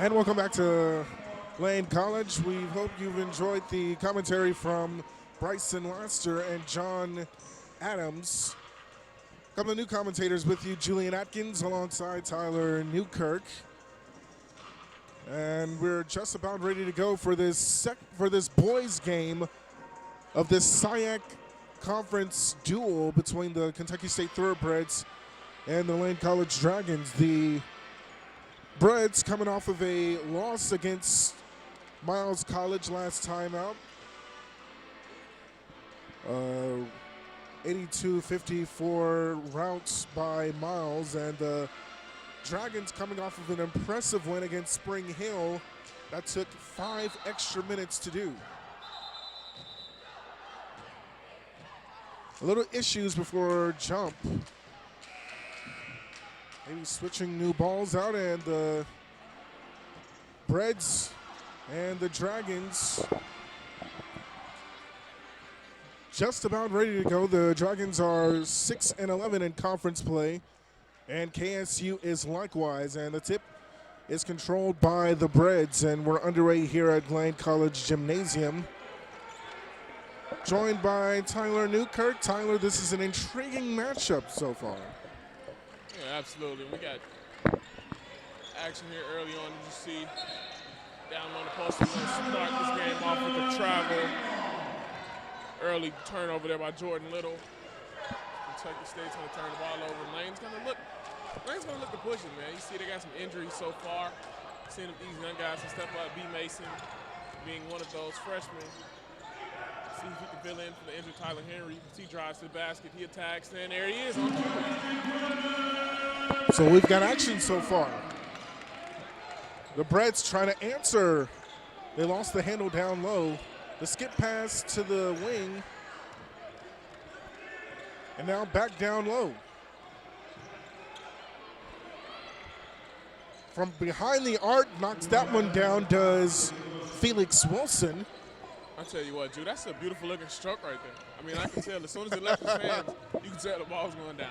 And welcome back to Lane College. We hope you've enjoyed the commentary from Bryson Laster and John Adams. A couple of new commentators with you, Julian Atkins alongside Tyler Newkirk. And we're just about ready to go for this boys game of this SIAC conference duel between the Kentucky State Thoroughbreds and the Lane College Dragons. The Breds coming off of a loss against Miles College last time out. 82-54 routes by Miles, and the Dragons coming off of an impressive win against Spring Hill that took 5 extra minutes to do. A little issues before jump. Maybe switching new balls out, and the Breds and the Dragons just about ready to go. The Dragons are 6-11 in conference play, and KSU is likewise. And the tip is controlled by the Breds, and we're underway here at Lane College Gymnasium. Joined by Tyler Newkirk. Tyler, this is an intriguing matchup so far. Yeah, absolutely. We got action here early on. You see down on the post, we're going to start this game off with a travel. Early turnover there by Jordan Little. Kentucky State's going to turn the ball over. Lane's going to look to push it, man. You see they got some injuries so far. Seeing if these young guys can step up. B. Mason being one of those freshmen. See if he can fill in for the injured Tyler Henry. He drives to the basket, he attacks, and there he is on cue. So we've got action so far. The Breds trying to answer. They lost the handle down low. The skip pass to the wing. And now back down low. From behind the arc, knocks that one down, does Felix Wilson. I tell you what, Drew, that's a beautiful looking stroke right there. I mean, I can tell as soon as it left his hands, you can tell the ball's going down.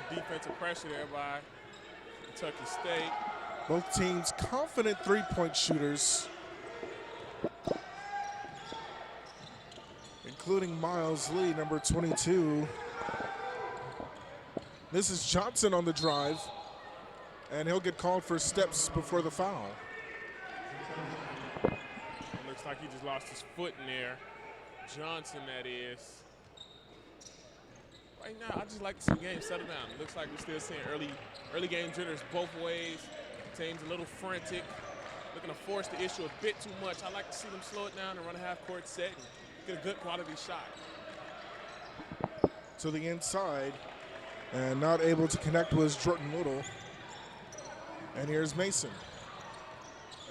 The defensive pressure there by Kentucky State. Both teams confident three-point shooters, including Miles Lee, number 22. This is Johnson on the drive, and he'll get called for steps before the foul. Looks like he just lost his foot in there. Johnson, that is. Right now, I just like to see the game settle down. It looks like we're still seeing early game jitters both ways. Team's a little frantic, looking to force the issue a bit too much. I like to see them slow it down and run a half-court set and get a good quality shot. To the inside, and not able to connect was Jordan Little. And here's Mason.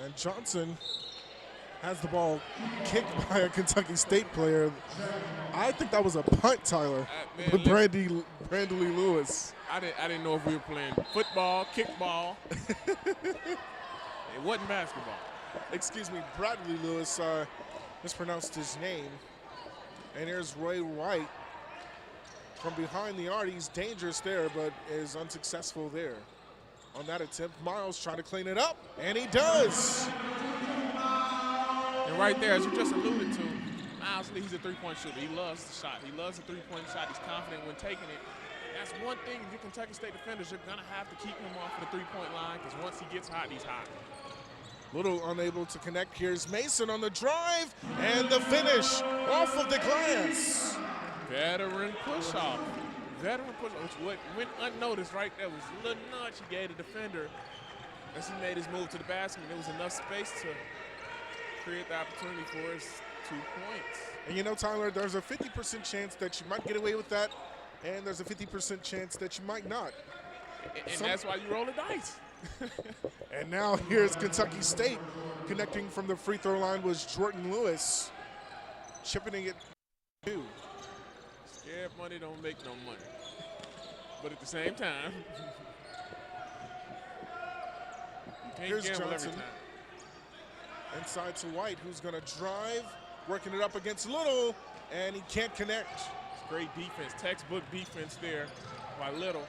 And Johnson has the ball kicked by a Kentucky State player. I think that was a punt, Tyler, with Brandley Lewis. I didn't know if we were playing football, kickball. It wasn't basketball. Excuse me, Bradley Lewis mispronounced his name. And here's Ray White from behind the arc. He's dangerous there, but is unsuccessful there. On that attempt, Miles trying to clean it up, and he does. And right there, as you just alluded to, Miles Lee, he's a three-point shooter. He loves the shot. He loves the three-point shot. He's confident when taking it. That's one thing, if you're Kentucky State defenders, you're going to have to keep him off of the three-point line, because once he gets hot, he's hot. Little unable to connect. Here's Mason on the drive, and the finish off of the glass. Veteran push-off. Veteran push-off, which went unnoticed right there was a little nudge he gave the defender as he made his move to the basket. There was enough space to create the opportunity for his 2 points. And you know, Tyler, there's a 50% chance that you might get away with that, and there's a 50% chance that you might not. And that's why you roll the dice. And now here's Kentucky State. Connecting from the free throw line was Jordan Lewis. Chipping it too. Scared money don't make no money. But at the same time, you can't here's gamble Johnson. every time. Inside to White, who's going to drive, working it up against Little, and he can't connect. It's great defense, textbook defense there by Little.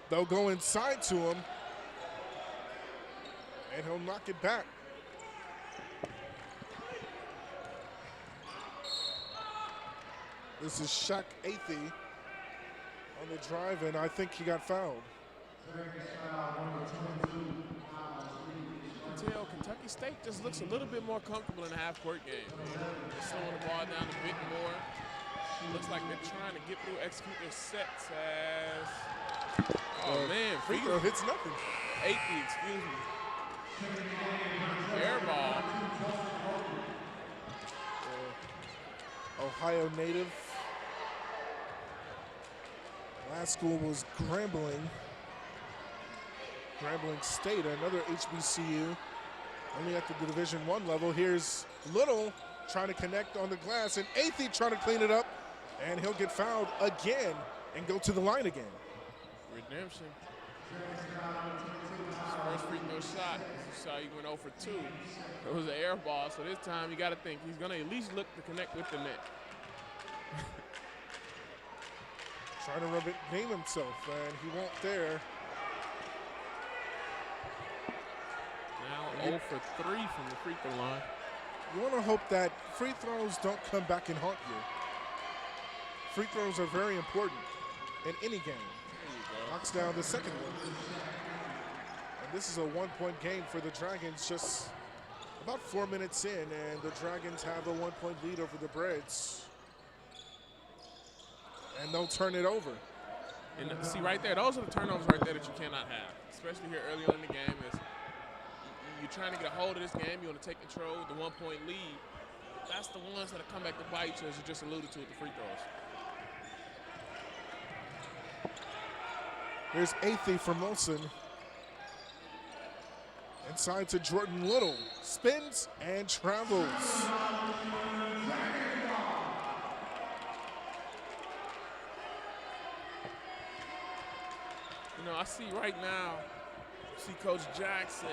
They'll go inside to him, and he'll knock it back. This is Shaq Athey on the drive, and I think he got fouled. Until Kentucky State just looks a little bit more comfortable in the half-court game. They're slowing the ball down a bit more. Looks like they're trying to get through, execute their sets as, oh man, Free throw hits nothing. Athey, excuse me. Air ball. Ohio native. Last school was Grambling State, another HBCU, only at the Division I level. Here's Little trying to connect on the glass, and Athey trying to clean it up, and he'll get fouled again and go to the line again. Redemption. His first free throw shot, you saw he went 0 for 2. It was an air ball, so this time you got to think he's going to at least look to connect with the net. Trying to redeem himself, and he won't there. Now 0 for 3 from the free throw line. You want to hope that free throws don't come back and haunt you. Free throws are very important in any game. Knocks down the second one. And this is a one-point game for the Dragons, just about 4 minutes in, and the Dragons have a one-point lead over the Breds. And they'll turn it over. And see right there, those are the turnovers right there that you cannot have, especially here early on in the game. Is you're trying to get a hold of this game, you want to take control with the one-point lead. That's the ones that come back to bite you, as you just alluded to with the free throws. Here's Athey from Wilson. Inside to Jordan Little. Spins and travels. You know, I see right now, Coach Jackson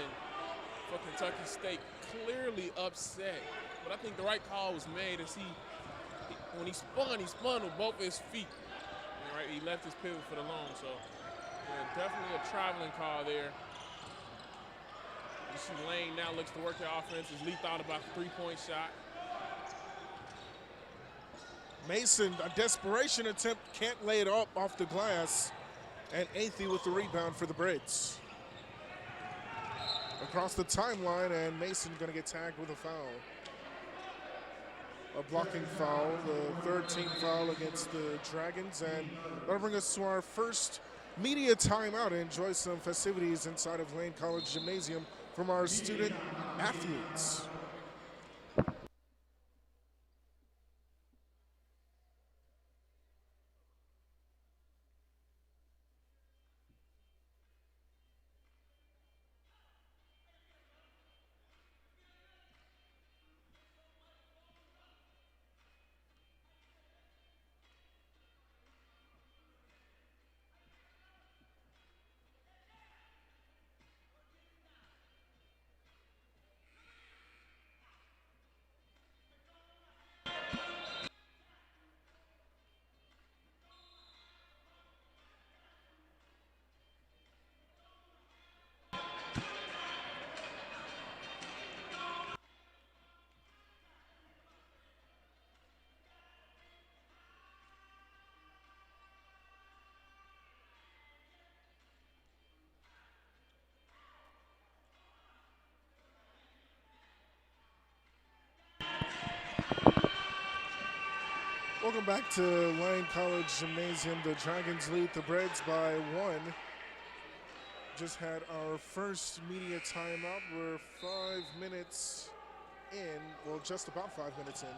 for Kentucky State clearly upset. But I think the right call was made as when he spun with both of his feet. Right, he left his pivot for the long, so yeah, definitely a traveling call there. You see Lane now looks to work the offense as Lee thought about the three-point shot. Mason, a desperation attempt, can't lay it up off the glass. And Athey with the rebound for the Breds. Across the timeline, and Mason gonna get tagged with a foul. A blocking foul, the third team foul against the Dragons, and that'll bring us to our first media timeout and enjoy some festivities inside of Lane College Gymnasium from our student athletes. Welcome back to Lane College Gymnasium. The Dragons lead the Breds by 1. Just had our first media timeout. We're 5 minutes in, well, just about 5 minutes in.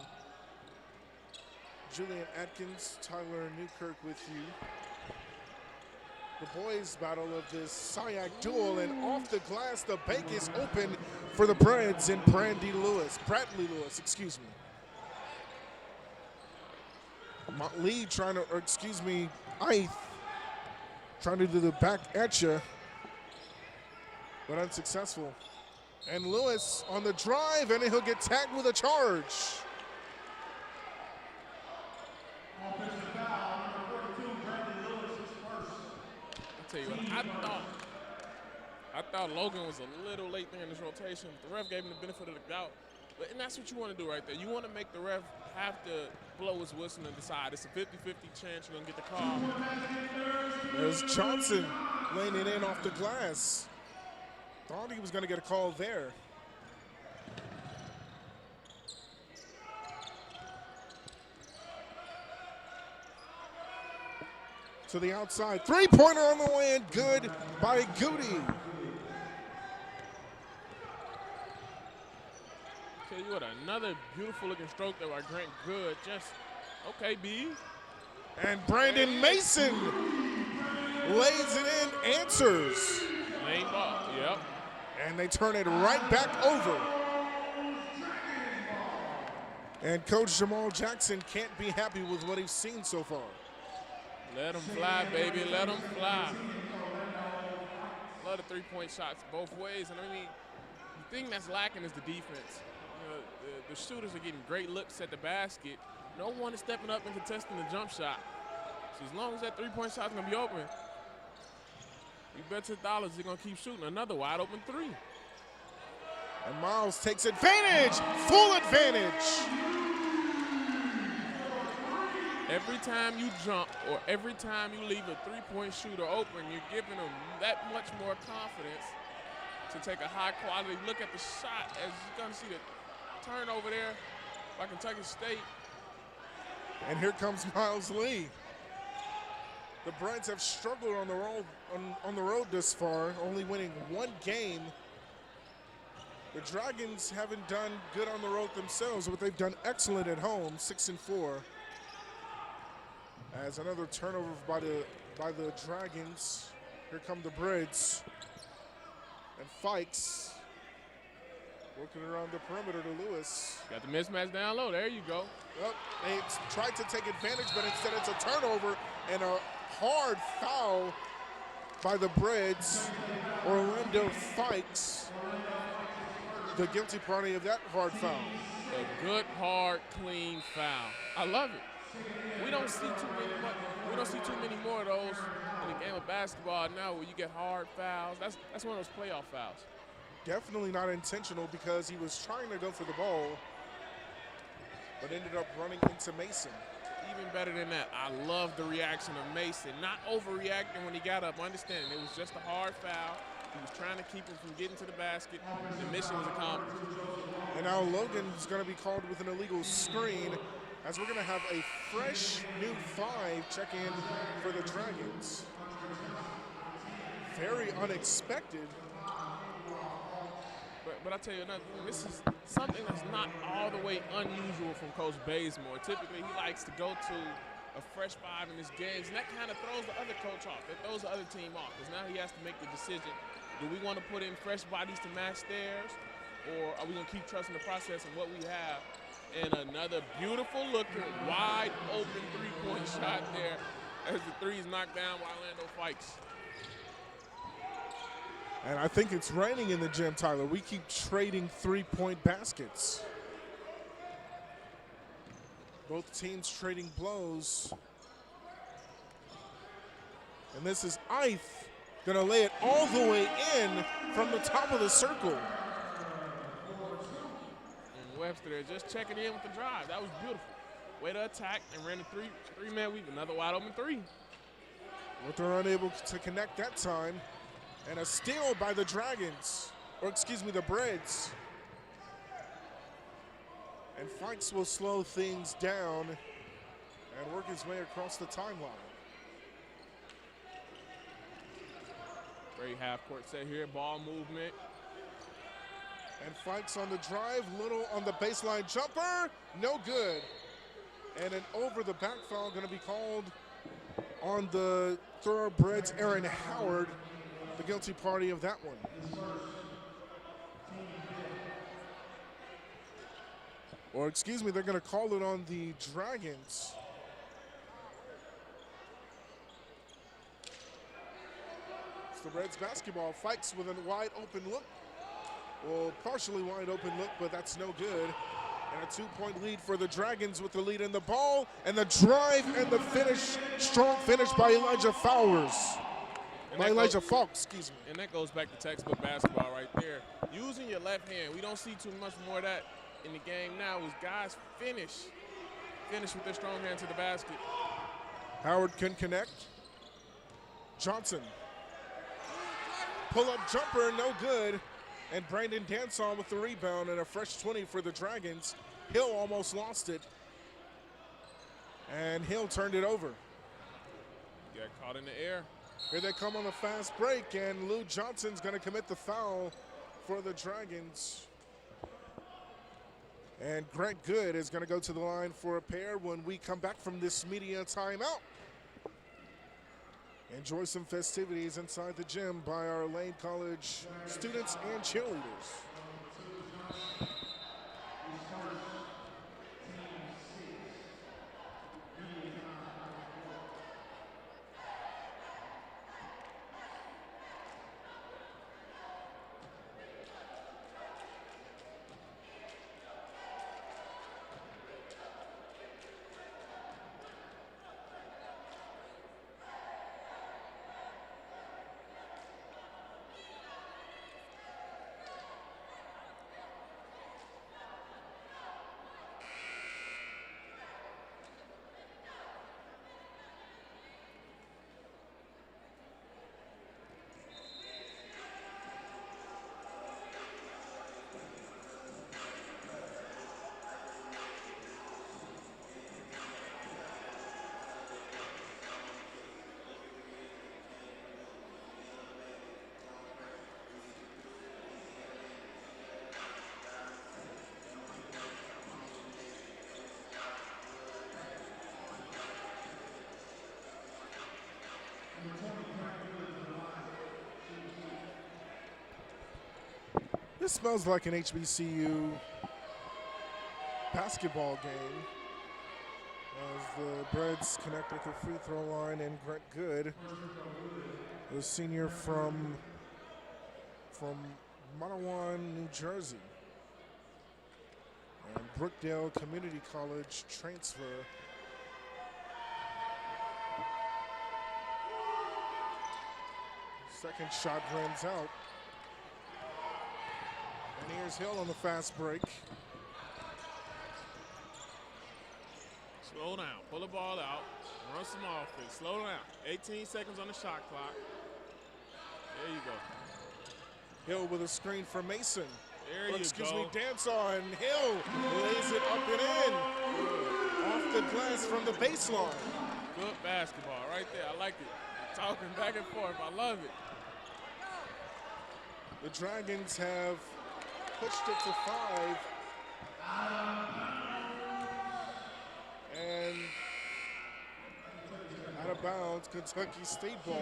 Julian Atkins, Tyler Newkirk with you. The boys battle of this SIAC duel, and off the glass, the bank is open for the Breds and Bradley Lewis, excuse me. Lee trying to, or excuse me, Ith trying to do the back at you, but unsuccessful. And Lewis on the drive, and he'll get tagged with a charge. I tell you what, I thought Logan was a little late there in this rotation. The ref gave him the benefit of the doubt. And that's what you want to do right there. You want to make the ref have to blow his whistle and decide. It's a 50-50 chance you're going to get the call. There's Johnson laying it in off the glass. Thought he was going to get a call there. To the outside. Three-pointer on the way and good by Goody. Tell you what, another beautiful looking stroke there by Grant Good. Just, okay, B. And Brandon Mason lays it in, answers. Lane ball, yep. And they turn it right back over. And Coach Jamal Jackson can't be happy with what he's seen so far. Let them fly, baby, let them fly. Love the three-point shots both ways. And I mean, the thing that's lacking is the defense. You know, the shooters are getting great looks at the basket. No one is stepping up and contesting the jump shot. So as long as that three-point shot's gonna be open, you bet $10 they're gonna keep shooting another wide open three. And Miles takes advantage, full advantage. Every time you jump or every time you leave a three-point shooter open, you're giving them that much more confidence to take a high-quality look at the shot. As you're going to see the turnover there by Kentucky State. And here comes Miles Lee. The Breds have struggled on the road this far, only winning one game. The Dragons haven't done good on the road themselves, but they've done excellent at home, 6-4. As another turnover by the Dragons. Here come the Breds. And Fikes working around the perimeter to Lewis. Got the mismatch down low. There you go. Well, they tried to take advantage, but instead it's a turnover and a hard foul by the Breds. Orlando Fikes, the guilty party of that hard foul. A good, hard, clean foul. I love it. We don't see too many more of those in the game of basketball now where you get hard fouls. That's one of those playoff fouls. Definitely not intentional because he was trying to go for the ball, but ended up running into Mason. Even better than that, I love the reaction of Mason. Not overreacting when he got up, understanding it was just a hard foul. He was trying to keep him from getting to the basket. The mission was accomplished. And now Logan's going to be called with an illegal screen, as we're going to have a fresh new 5 check in for the Dragons. Very unexpected. But I tell you another thing, this is something that's not all the way unusual from Coach Bazemore. Typically, he likes to go to a fresh 5 in his games, and that kind of throws the other coach off. That throws the other team off, because now he has to make the decision. Do we want to put in fresh bodies to match theirs, or are we going to keep trusting the process and what we have? And another beautiful looking, wide open three-point shot there as the three is knocked down by Orlando Fikes. And I think it's raining in the gym, Tyler. We keep trading three-point baskets. Both teams trading blows. And this is Ith gonna lay it all the way in from the top of the circle. Webster there just checking in with the drive. That was beautiful. Way to attack and ran a three-man weave. Another wide open three. But they're unable to connect that time. And a steal by the Dragons, or excuse me, the Breds. And Fikes will slow things down and work his way across the timeline. Great half-court set here, ball movement. And Fikes on the drive, little on the baseline jumper, no good. And an over-the-back foul going to be called on the Thoroughbreds' Aaron Howard, the guilty party of that one. Or excuse me, they're going to call it on the Dragons. It's the Reds basketball. Fikes with a wide open look. Well, partially wide open look, but that's no good. And a 2-point lead for the Dragons with the lead in the ball. And the drive and the finish, strong finish by Elijah Fowers. Elijah Falk, excuse me. And that goes back to textbook basketball right there. Using your left hand. We don't see too much more of that in the game now. Is guys finish with their strong hand to the basket. Howard can connect. Johnson. Pull-up jumper, no good. And Brandon Danson with the rebound and a fresh 20 for the Dragons. Hill almost lost it. And Hill turned it over. Got caught in the air. Here they come on the fast break, and Lou Johnson's going to commit the foul for the Dragons. And Grant Good is going to go to the line for a pair when we come back from this media timeout. Enjoy some festivities inside the gym by our Lane College students and cheerleaders. This smells like an HBCU basketball game as the Breds connect at the free throw line, and Grant Good, the senior from Manawan, New Jersey, and Brookdale Community College transfer. Second shot rims out. And here's Hill on the fast break. Slow down, pull the ball out, run some offense, slow down. 18 seconds on the shot clock. There you go. Hill with a screen for Mason. There you go. Excuse me, Danson. Hill lays it up and in. Off the glass from the baseline. Good basketball right there. I like it. Talking back and forth. I love it. The Dragons have pushed it to 5. And out of bounds, Kentucky State ball.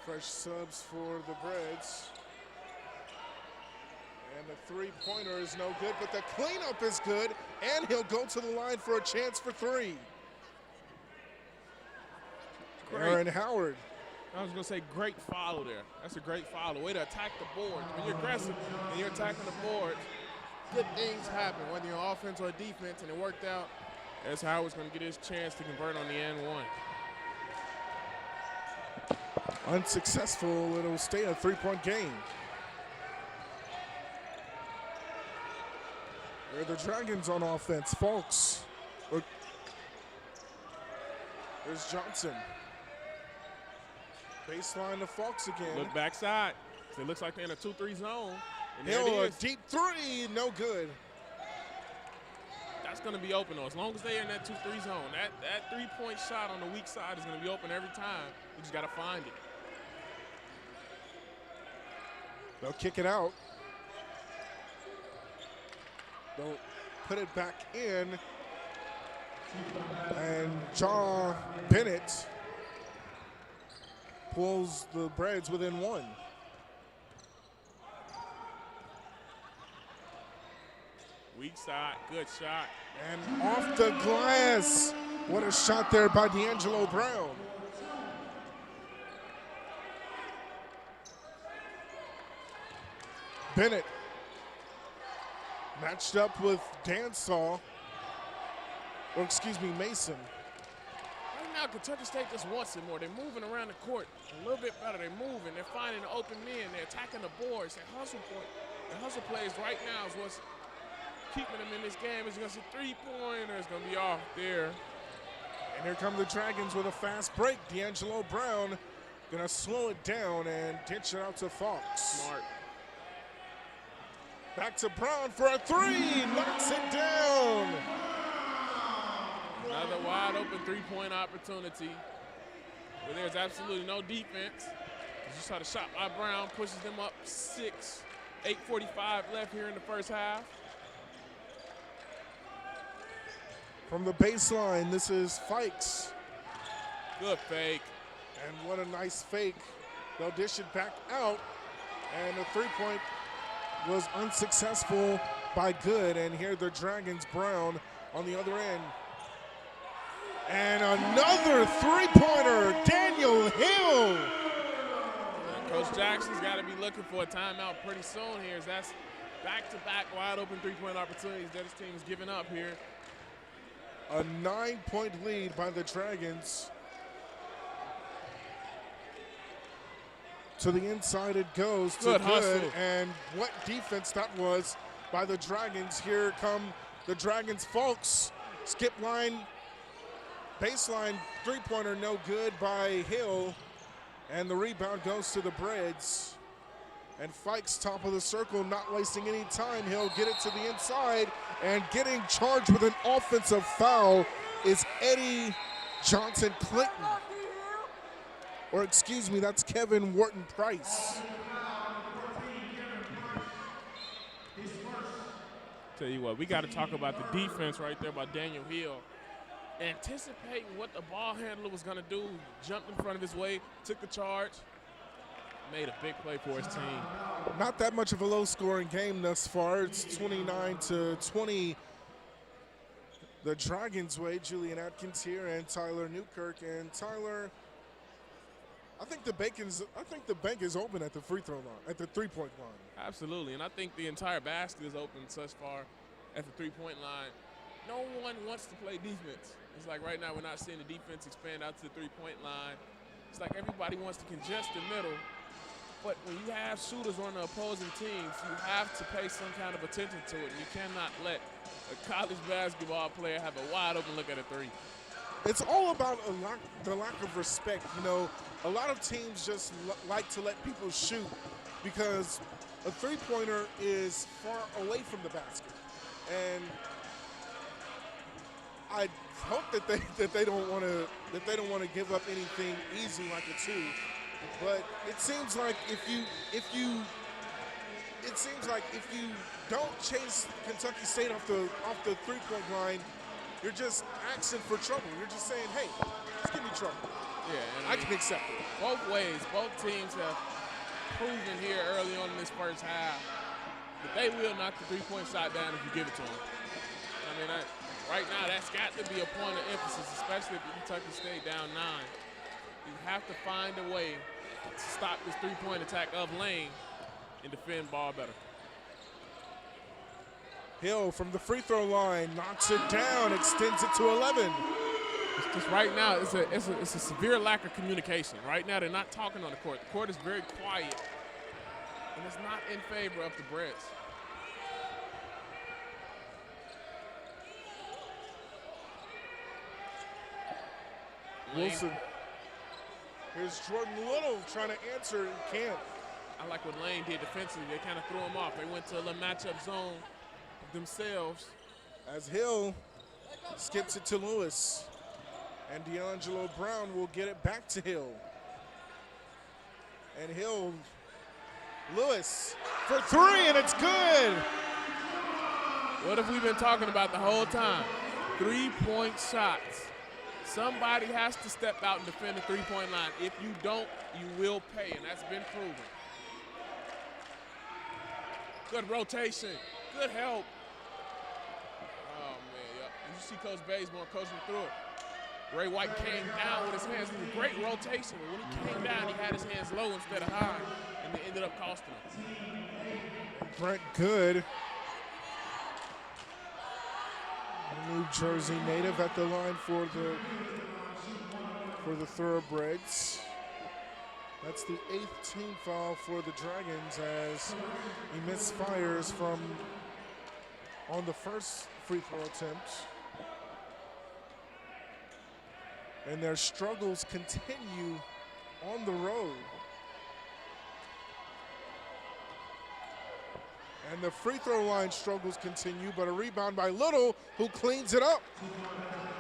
Fresh subs for the Breds. And the three-pointer is no good, but the cleanup is good, and he'll go to the line for a chance for 3. Great. Aaron Howard. I was going to say great follow there. That's a great follow. Way to attack the board. When you're aggressive and you're attacking the board, good things happen, whether you're on offense or defense, and it worked out. As Howard's going to get his chance to convert on the N1. Unsuccessful, it'll stay a 3-point game. They're the Dragons on offense. Falks. There's Johnson. Baseline to Falks again. Look backside. It looks like they're in a 2-3 zone. And Hill, there a it is. deep 3, no good. That's going to be open, though. As long as they're in that 2-3 zone, that three-point shot on the weak side is going to be open every time. You just got to find it. They'll kick it out. They'll put it back in. And John Bennett pulls the Breds within 1. Weak side, good shot. And off the glass. What a shot there by D'Angelo Brown. Bennett matched up with Mason. Right now, Kentucky State just wants it more. They're moving around the court a little bit better. They're moving. They're finding open men. They're attacking the boards. Their hustle point. The hustle plays right now is what's keeping them in this game. It's going to see three-pointer. It's going to be off there. And here come the Dragons with a fast break. D'Angelo Brown going to slow it down and ditch it out to Fox. Smart. Back to Brown for a three. Knocks it down. Another wide open three-point opportunity where there's absolutely no defense. You saw the shot by Brown, pushes them up 6. 8:45 left here in the first half. From the baseline, this is Fikes. Good fake. And what a nice fake. They'll dish it back out. And the three-point was unsuccessful by Good. And here the Dragons, Brown on the other end. And another three-pointer, Daniel Hill. Coach Jackson's got to be looking for a timeout pretty soon here, as that's back-to-back wide-open three-point opportunities that his team is giving up here. A 9-point lead by the Dragons. To the inside it goes to Good. And what defense that was by the Dragons. Here come the Dragons, folks. Skip line, baseline three-pointer, no good by Hill. And the rebound goes to the Breads. And Fikes, top of the circle, not wasting any time. He'll get it to the inside. And getting charged with an offensive foul is Eddie Johnson Clinton. Or excuse me, that's Kevin Wharton Price. Tell you what, we got to talk about the defense right there by Daniel Hill. Anticipating what the ball handler was going to do, jumped in front of his way, took the charge, made a big play for his team. Not that much of a low-scoring game thus far. It's 29-20. The Dragons' way. Julian Atkins here and Tyler Newkirk. And Tyler, I think the bank is open at the free throw line, at the three-point line. Absolutely, and I think the entire basket is open thus far at the three-point line. No one wants to play defense. It's like right now we're not seeing the defense expand out to the three-point line. It's like everybody wants to congest the middle. But when you have shooters on the opposing teams, you have to pay some kind of attention to it. You cannot let a college basketball player have a wide open look at a three. It's all about the lack of respect. You know, a lot of teams just like to let people shoot because a three-pointer is far away from the basket. And I hope that they don't want to give up anything easy like a two, but it seems like if you don't chase Kentucky State off the three-point line, you're just asking for trouble. You're just saying, hey, just give me trouble. Yeah, I can accept it. Both ways, both teams have proven here early on in this first half that they will knock the three-point shot down if you give it to them. I mean, right now, that's got to be a point of emphasis, especially if Kentucky State down 9. You have to find a way to stop this three-point attack of Lane and defend ball better. Hill from the free throw line knocks it down, extends it to 11. It's just right now, it's a severe lack of communication. Right now, they're not talking on the court. The court is very quiet, and it's not in favor of the Breads. Wilson. Here's Jordan Little trying to answer, he can't. I like what Lane did defensively. They kind of threw him off. They went to a little matchup zone themselves. As Hill skips it to Lewis. And D'Angelo Brown will get it back to Hill. And Hill, Lewis for three, and it's good. What have we been talking about the whole time? Three-point shots. Somebody has to step out and defend the three-point line. If you don't, you will pay, and that's been proven. Good rotation. Good help. Oh, man, yep. You see Coach Bazemore coaching through it. Ray White came down with his hands. It was a great rotation, but when he came down, he had his hands low instead of high, and it ended up costing him. Brent Good New Jersey native at the line for the Thoroughbreds. That's the 8th team foul for the Dragons as he misfires from on the first free throw attempt. And their struggles continue on the road. And the free throw line struggles continue, but a rebound by Little, who cleans it up.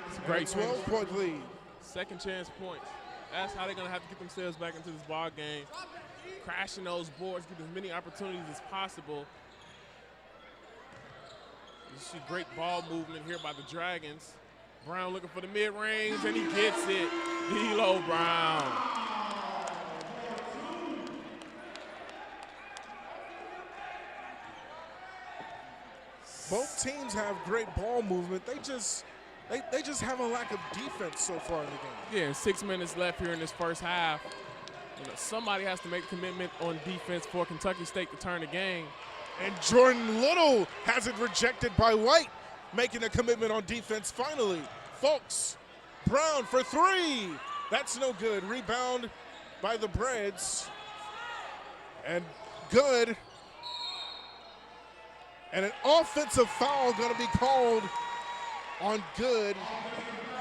It's a great 12-point lead. Second chance points. That's how they're going to have to get themselves back into this ball game. Crashing those boards, get as many opportunities as possible. You see great ball movement here by the Dragons. Brown looking for the mid-range, and he gets it. D'Lo Brown. Both teams have great ball movement. They just have a lack of defense so far in the game. Yeah, and 6 minutes left here in this first half. You know, somebody has to make a commitment on defense for Kentucky State to turn the game. And Jordan Little has it rejected by White, making a commitment on defense finally. Folks, Brown for 3. That's no good. Rebound by the Breds. And good. And an offensive foul going to be called on Good.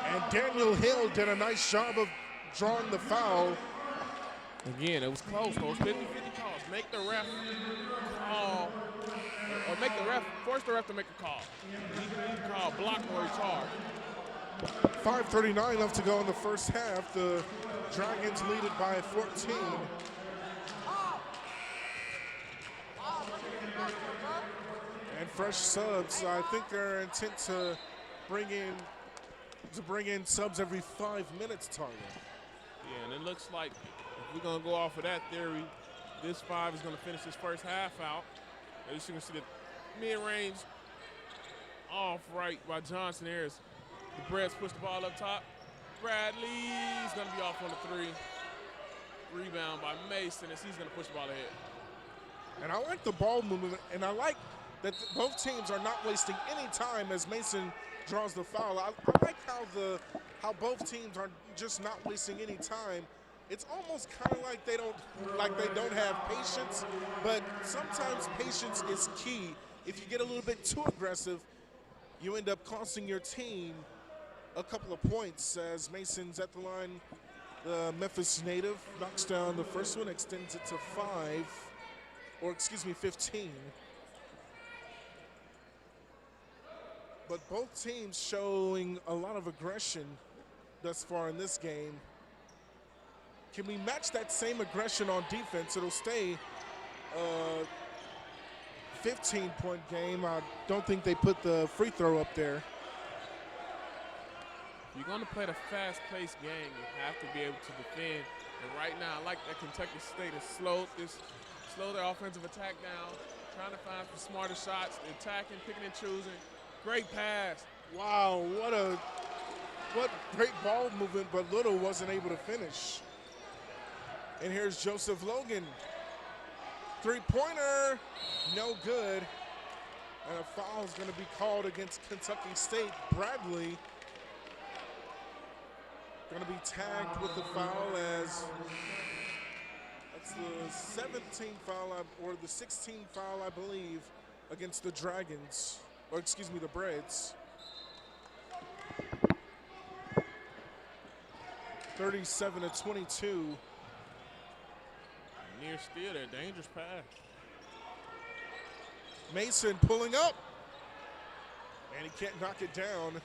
And Daniel Hill did a nice job of drawing the foul. Again, it was close. Those 50-50 calls. Make the ref call, or make the ref, force the ref to make a call. He can call block or a charge. 5:39 left to go in the first half. The Dragons lead it by 14. And fresh subs. I think their intent to bring in subs every 5 minutes, Tyler. Yeah, and it looks like if we're gonna go off of that theory, this 5 is gonna finish this first half out. As you can see, the mid-range off right by Johnson here. The Breds push the ball up top. Bradley's gonna be off on the 3. Rebound by Mason as he's gonna push the ball ahead. And I like the ball movement, and I like that both teams are not wasting any time as Mason draws the foul. I like how both teams are just not wasting any time. It's almost kind of like they don't have patience, but sometimes patience is key. If you get a little bit too aggressive, you end up costing your team a couple of points as Mason's at the line. The Memphis native knocks down the first one, extends it to 15. But both teams showing a lot of aggression thus far in this game. Can we match that same aggression on defense? It'll stay a 15-point game. I don't think they put the free throw up there. You're going to play the fast-paced game. You have to be able to defend. And right now, I like that Kentucky State has slowed their offensive attack down, trying to find some smarter shots, attacking, picking and choosing. Great pass. Wow, what great ball movement, but Little wasn't able to finish. And here's Joseph Logan. Three-pointer, no good. And a foul is going to be called against Kentucky State. Bradley going to be tagged with the foul as that's the 17th foul, or the 16th foul, I believe, against the Dragons, or excuse me, the Breds. 37-22. Near steal there, dangerous pass. Mason pulling up, and he can't knock it down.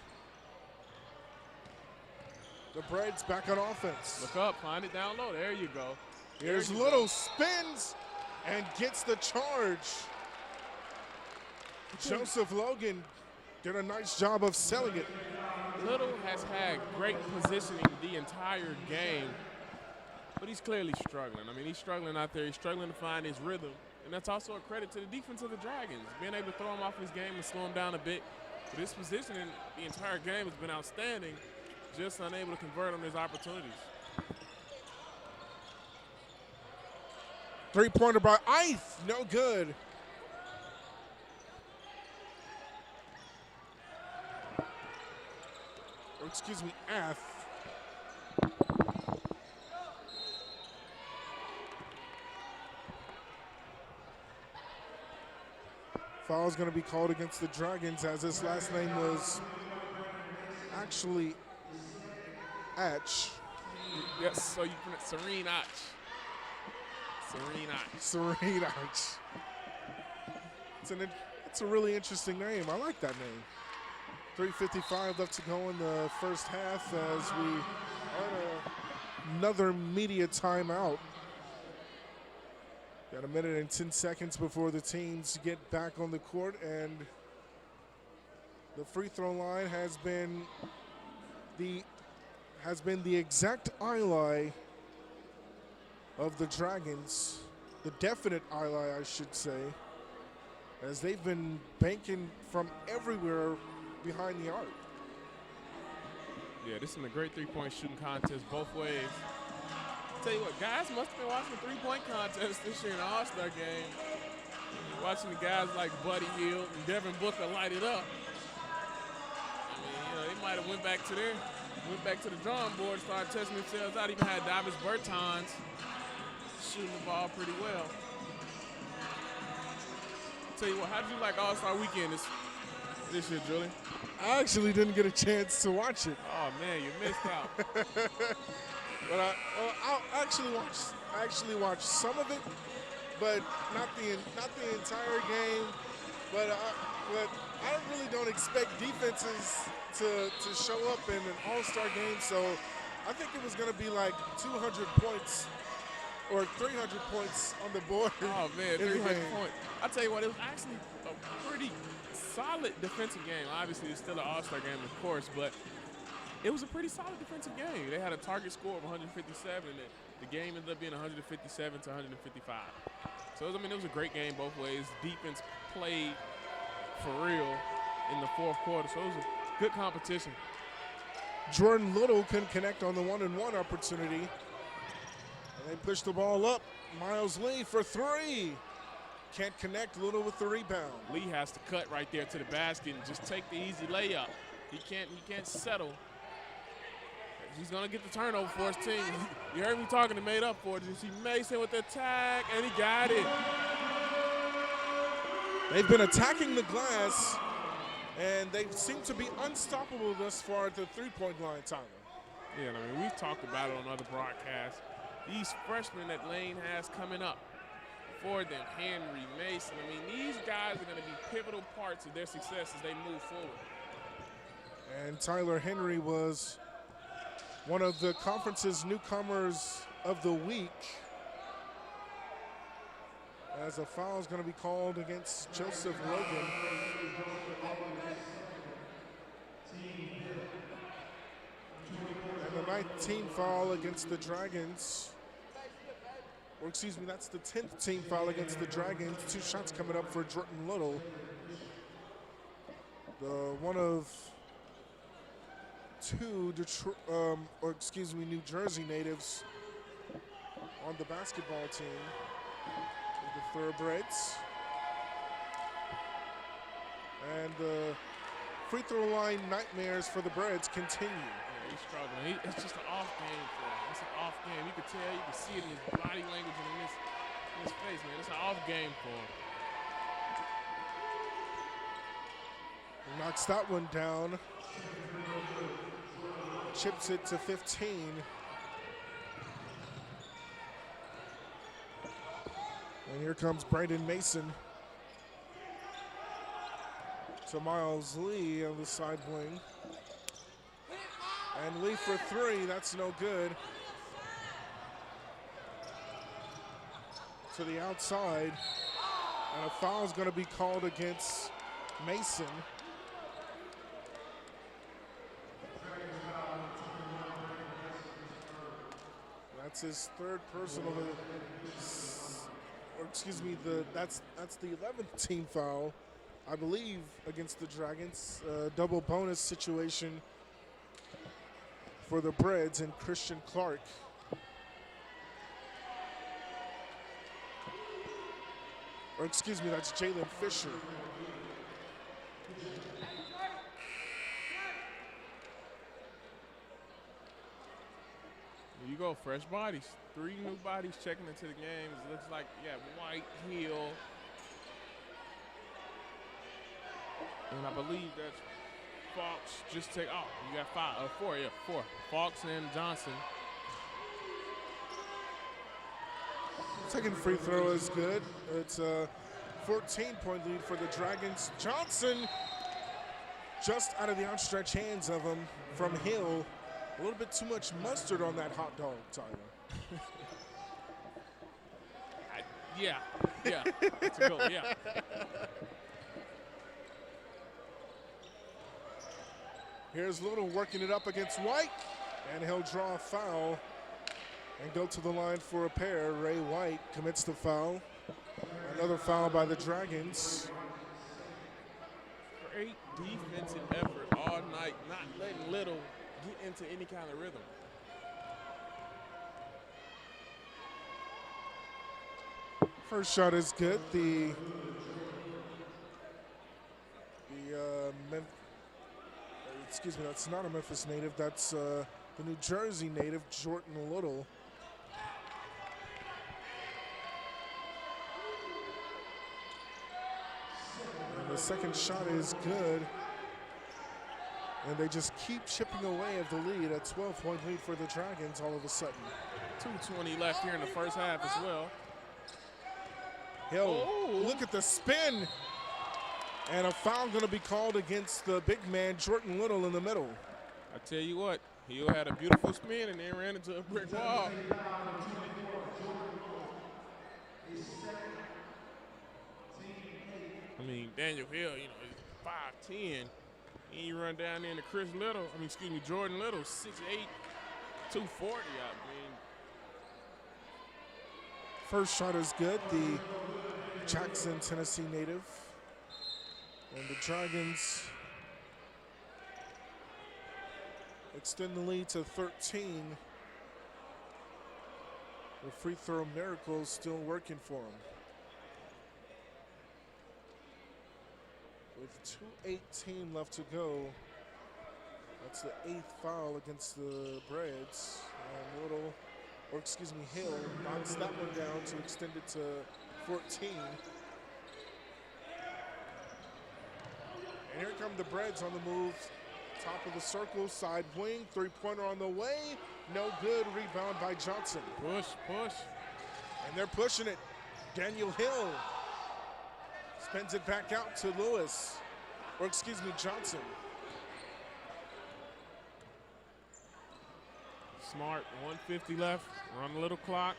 The Breds back on offense. Look up, find it down low. There you go. Here's Little, spins and gets the charge. Joseph Logan did a nice job of selling it. Little has had great positioning the entire game, but he's clearly struggling. I mean, he's struggling out there. He's struggling to find his rhythm, and that's also a credit to the defense of the Dragons, being able to throw him off his game and slow him down a bit. But his positioning the entire game has been outstanding, just unable to convert on his opportunities. Three-pointer by Ife, no good. Ath. Foul is going to be called against the Dragons, as his last name was actually Atch. Yes, so you put Serene Atch. Serene Atch. Serene Atch. It's a really interesting name. I like that name. 3:55 left to go in the first half as we earn another media timeout. Got a minute and 10 seconds before the teams get back on the court, and the free throw line has been the exact eye of the Dragons, the definite eye, I should say, as they've been banking from everywhere behind the arc. Yeah, this is a great three-point shooting contest both ways. Tell you what, guys must have been watching the three-point contest this year in the All-Star game. Watching the guys like Buddy Hield and Devin Booker light it up. I mean, you know, they might have went back to the drawing board, started testing themselves out. Even had Davis Bertans shooting the ball pretty well. Tell you what, how did you like All-Star Weekend this year, Julian? I actually didn't get a chance to watch it. Oh man, you missed out. But I actually watched some of it, but not the entire game. But I really don't expect defenses to show up in an All-Star game. So I think it was going to be like 200 points or 300 points on the board. Oh man, 300 points. I tell you what, it was actually a pretty solid defensive game. Obviously, it's still an All-Star game, of course, but it was a pretty solid defensive game. They had a target score of 157, and the game ended up being 157 to 155. So, I mean, it was a great game both ways. Defense played for real in the fourth quarter, so it was a good competition. Jordan Little couldn't connect on the one-and-one opportunity. And they pushed the ball up. Miles Lee for three. Can't connect. Little with the rebound. Lee has to cut right there to the basket and just take the easy layup. He can't settle. He's going to get the turnover for his team. You heard me talking to made up for it. You see Mason with the attack, and he got it. They've been attacking the glass, and they seem to be unstoppable thus far at the three-point line, Tyler. Yeah, I mean, we've talked about it on other broadcasts. These freshmen that Lane has coming up for them, Henry, Mason, I mean, these guys are going to be pivotal parts of their success as they move forward. And Tyler Henry was one of the conference's newcomers of the week, as a foul is going to be called against Joseph Logan. And the 19th foul against the Dragons. Or excuse me, that's the 10th team foul against the Dragons. 2 shots coming up for Jordan Little. The one of 2 New Jersey natives on the basketball team, the Thoroughbreds. And the free throw line nightmares for the Breds continue. Yeah, he's struggling. It's just an off game for him. It's an off game. You can tell, you can see it in his body language and in his face, man. It's an off game for him. He knocks that one down. Chips it to 15. And here comes Brandon Mason to Miles Lee on the side wing. And Lee for 3, that's no good. To the outside. And a foul is going to be called against Mason. That's his 3rd personal, or excuse me, that's the 11th team foul, I believe, against the Dragons. Double bonus situation for the Breds and Christian Clark. Or excuse me, that's Jalen Fisher. Here you go, fresh bodies. 3 new bodies checking into the game. It looks like you have White, Hill, and I believe that's Fox. Just take. Oh, you got 4. Yeah, 4. Fox and Johnson. Second free throw is good. It's a 14-point lead for the Dragons. Johnson just out of the outstretched hands of him from Hill. A little bit too much mustard on that hot dog, Tyler. Yeah, that's a goal, yeah. Here's Little working it up against White, and he'll draw a foul and go to the line for a pair. Ray White commits the foul. Another foul by the Dragons. Great defensive effort all night, not letting Little get into any kind of rhythm. First shot is good. Excuse me, that's not a Memphis native. That's the New Jersey native, Jordan Little. And the second shot is good. And they just keep chipping away at the lead. A 12-point lead for the Dragons all of a sudden. 2:20 left here in the first half as well. Hill, look at the spin. And a foul going to be called against the big man, Jordan Little, in the middle. I tell you what, Hill had a beautiful spin and then ran into a brick wall. I mean, Daniel Hill, you know, he's 5'10". And you run down there into Jordan Little, 6'8", 240, I mean. First shot is good, the Jackson, Tennessee native. And the Dragons extend the lead to 13. The free throw miracle is still working for them. With 2:18 left to go, that's the 8th foul against the Breads. And Hill knocks that one down to extend it to 14. And here come the Breads on the move. Top of the circle, side wing, three-pointer on the way. No good, rebound by Johnson. Push. And they're pushing it. Daniel Hill spins it back out to Johnson. Smart, 150 left, run a little clock.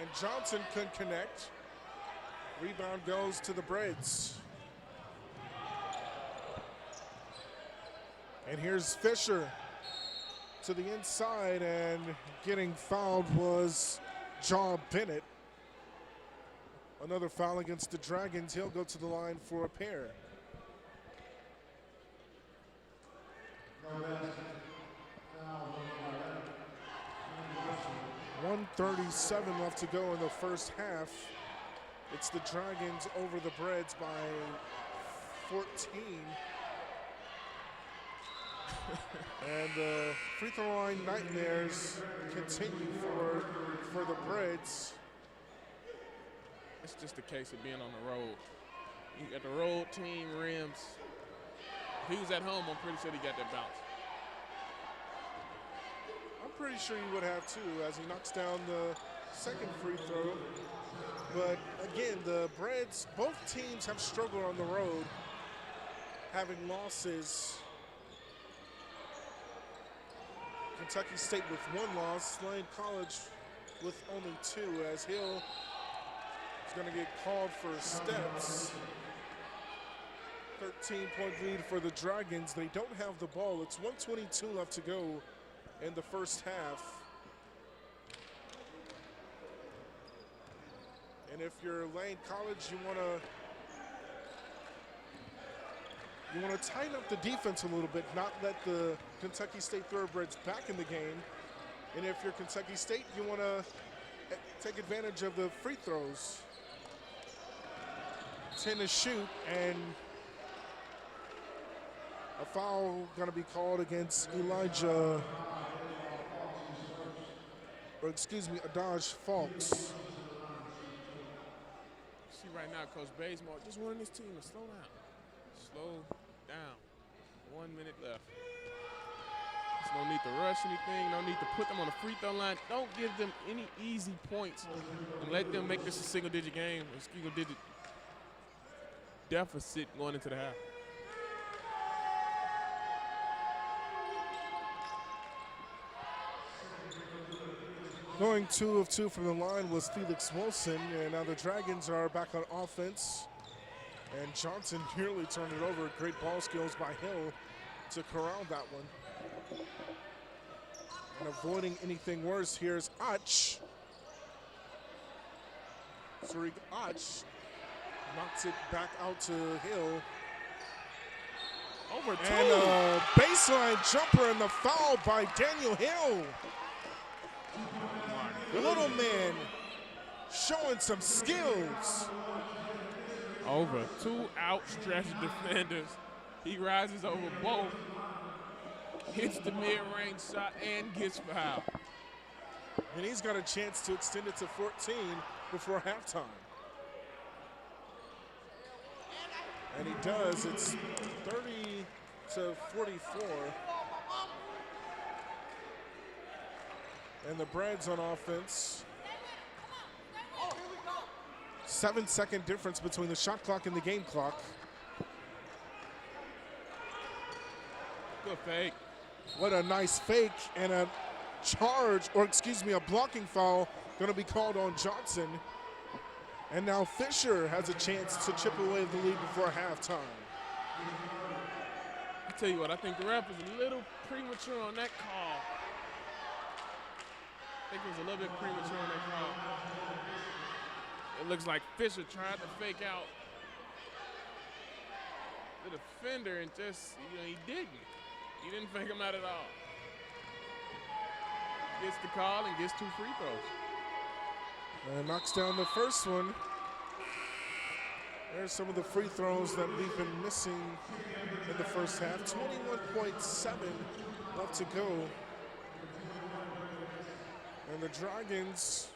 And Johnson couldn't connect. Rebound goes to the Breads. And here's Fisher to the inside, and getting fouled was John Bennett. Another foul against the Dragons. He'll go to the line for a pair. 1:37 left to go in the first half. It's the Dragons over the Breads by 14. And the free throw line nightmares continue for the Breads. It's just a case of being on the road. You got the road team rims. If he was at home, I'm pretty sure he got that bounce. I'm pretty sure he would have too, as he knocks down the second free throw. But again, the Breads, both teams have struggled on the road, having losses. Kentucky State with 1 loss, Lane College with only 2, as Hill is going to get called for steps. 13-point lead for the Dragons. They don't have the ball. It's 1:22 left to go in the first half. And if you're Lane College, you want to tighten up the defense a little bit, not let the Kentucky State Thoroughbreds back in the game. And if you're Kentucky State, you want to take advantage of the free throws. 10 to shoot, and a foul going to be called against Elijah Adaj Falks. See right now, Coach Bazemore just wanting his team to slow down. Slow down. 1 minute left. There's no need to rush anything. No need to put them on the free throw line. Don't give them any easy points and let them make this a single-digit game, a single-digit deficit going into the half. Going 2 of 2 from the line was Felix Wilson, and now the Dragons are back on offense. And Johnson nearly turned it over. Great ball skills by Hill to corral that one. And avoiding anything worse, here's Ach. Tariq Ach knocks it back out to Hill. Over 2. And a baseline jumper and the foul by Daniel Hill. Little man showing some skills. Over 2 outstretched defenders. He rises over both, hits the mid-range shot, and gets fouled. And he's got a chance to extend it to 14 before halftime. And he does. It's 30-44. And the Brads on offense. 7-second difference between the shot clock and the game clock. Good fake. What a nice fake, and a charge, or excuse me, a blocking foul going to be called on Johnson. And now Fisher has a chance to chip away the lead before halftime. I tell you what, I think the ref was a little premature on that call. I think it was a little bit premature on that call. It looks like Fisher tried to fake out the defender and just, he didn't. He didn't fake him out at all. Gets the call and gets 2 free throws. And knocks down the first one. There's some of the free throws that we've been missing in the first half. 21.7 left to go. And the Dragons,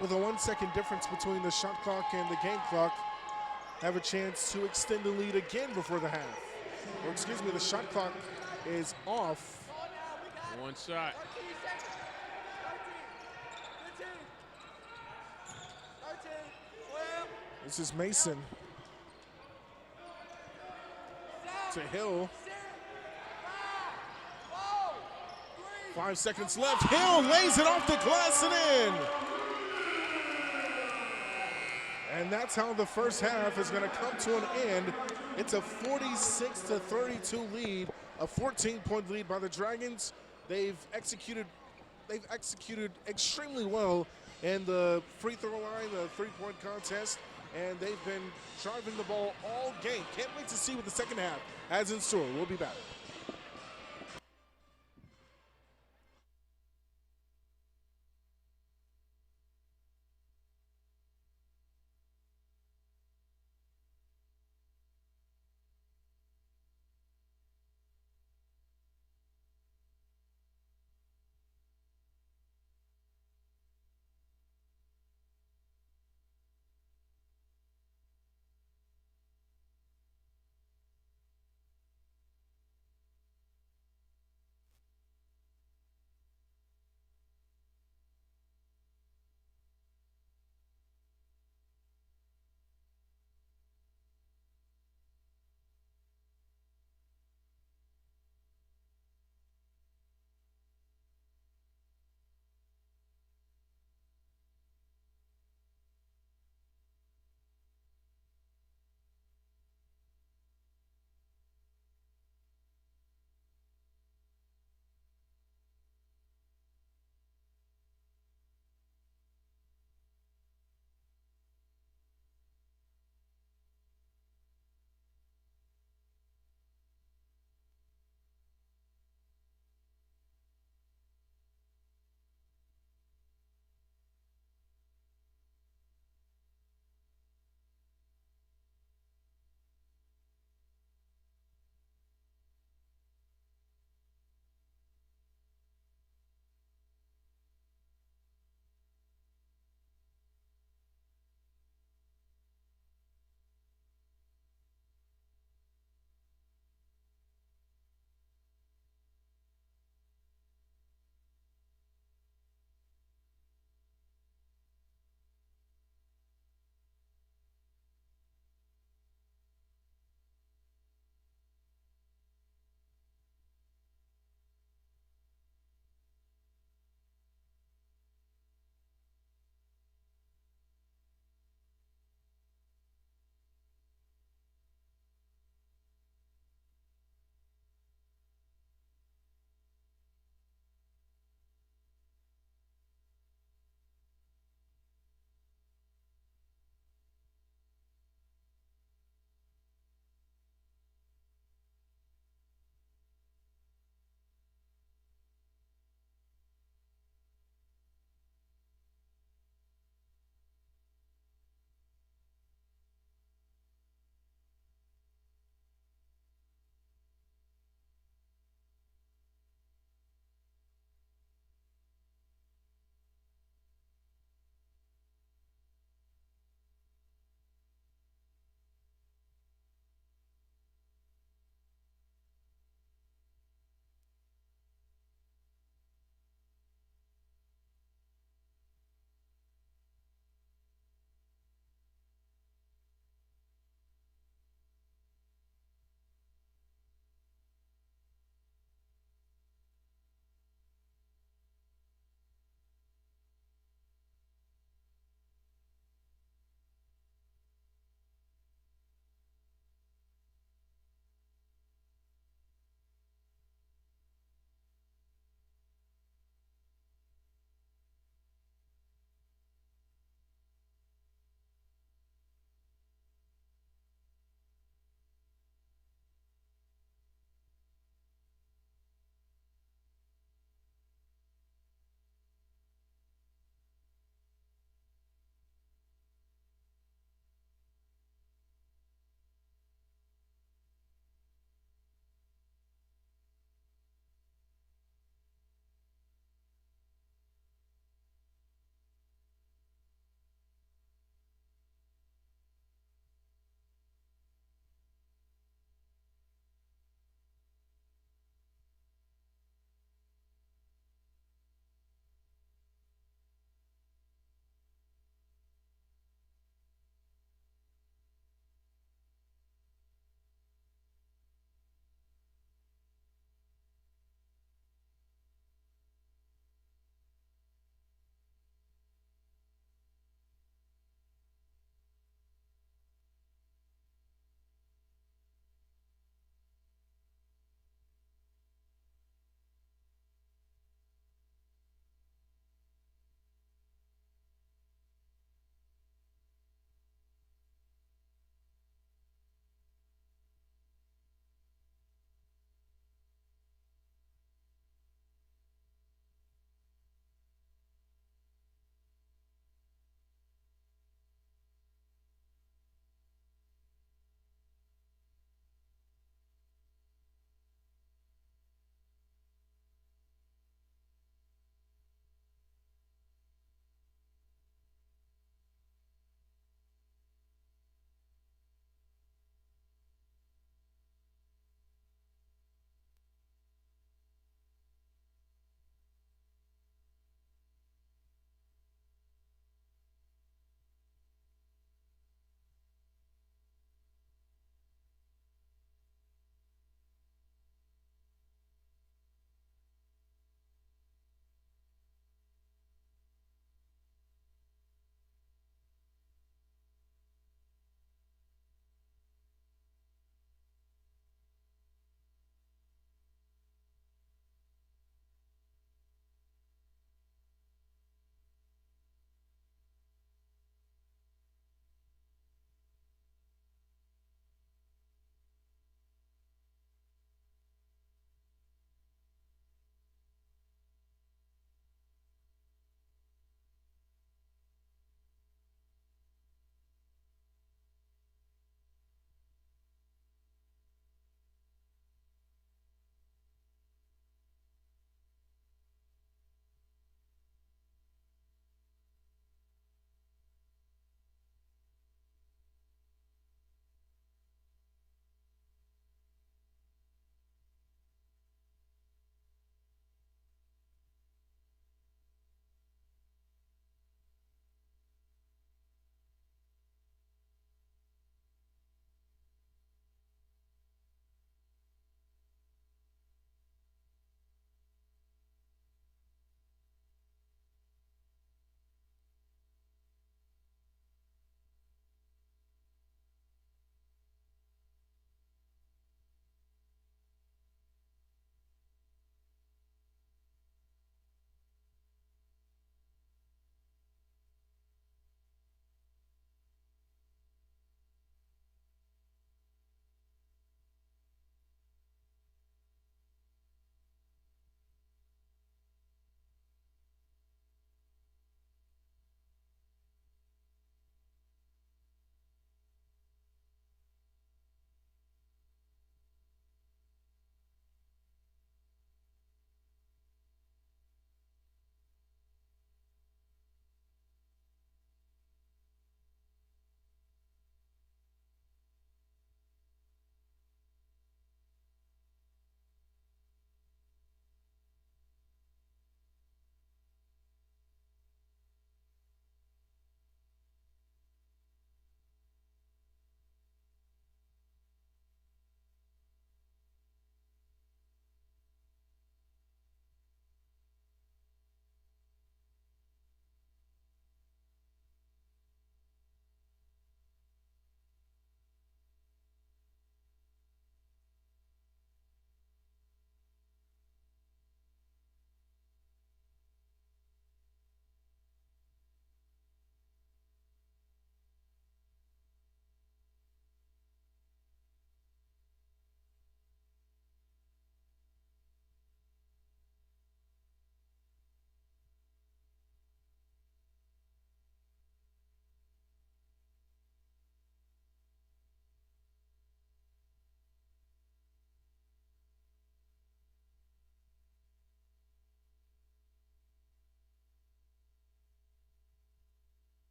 with a 1-second difference between the shot clock and the game clock, have a chance to extend the lead again before the half. Or excuse me, the shot clock is off. 1 shot. This is Mason. To Hill. 5 seconds left. Hill lays it off the glass and in. And that's how the first half is going to come to an end. It's a 46-32 lead, a 14-point lead by the Dragons. They've executed extremely well in the free throw line, the three-point contest, and they've been driving the ball all game. Can't wait to see what the second half has in store. We'll be back.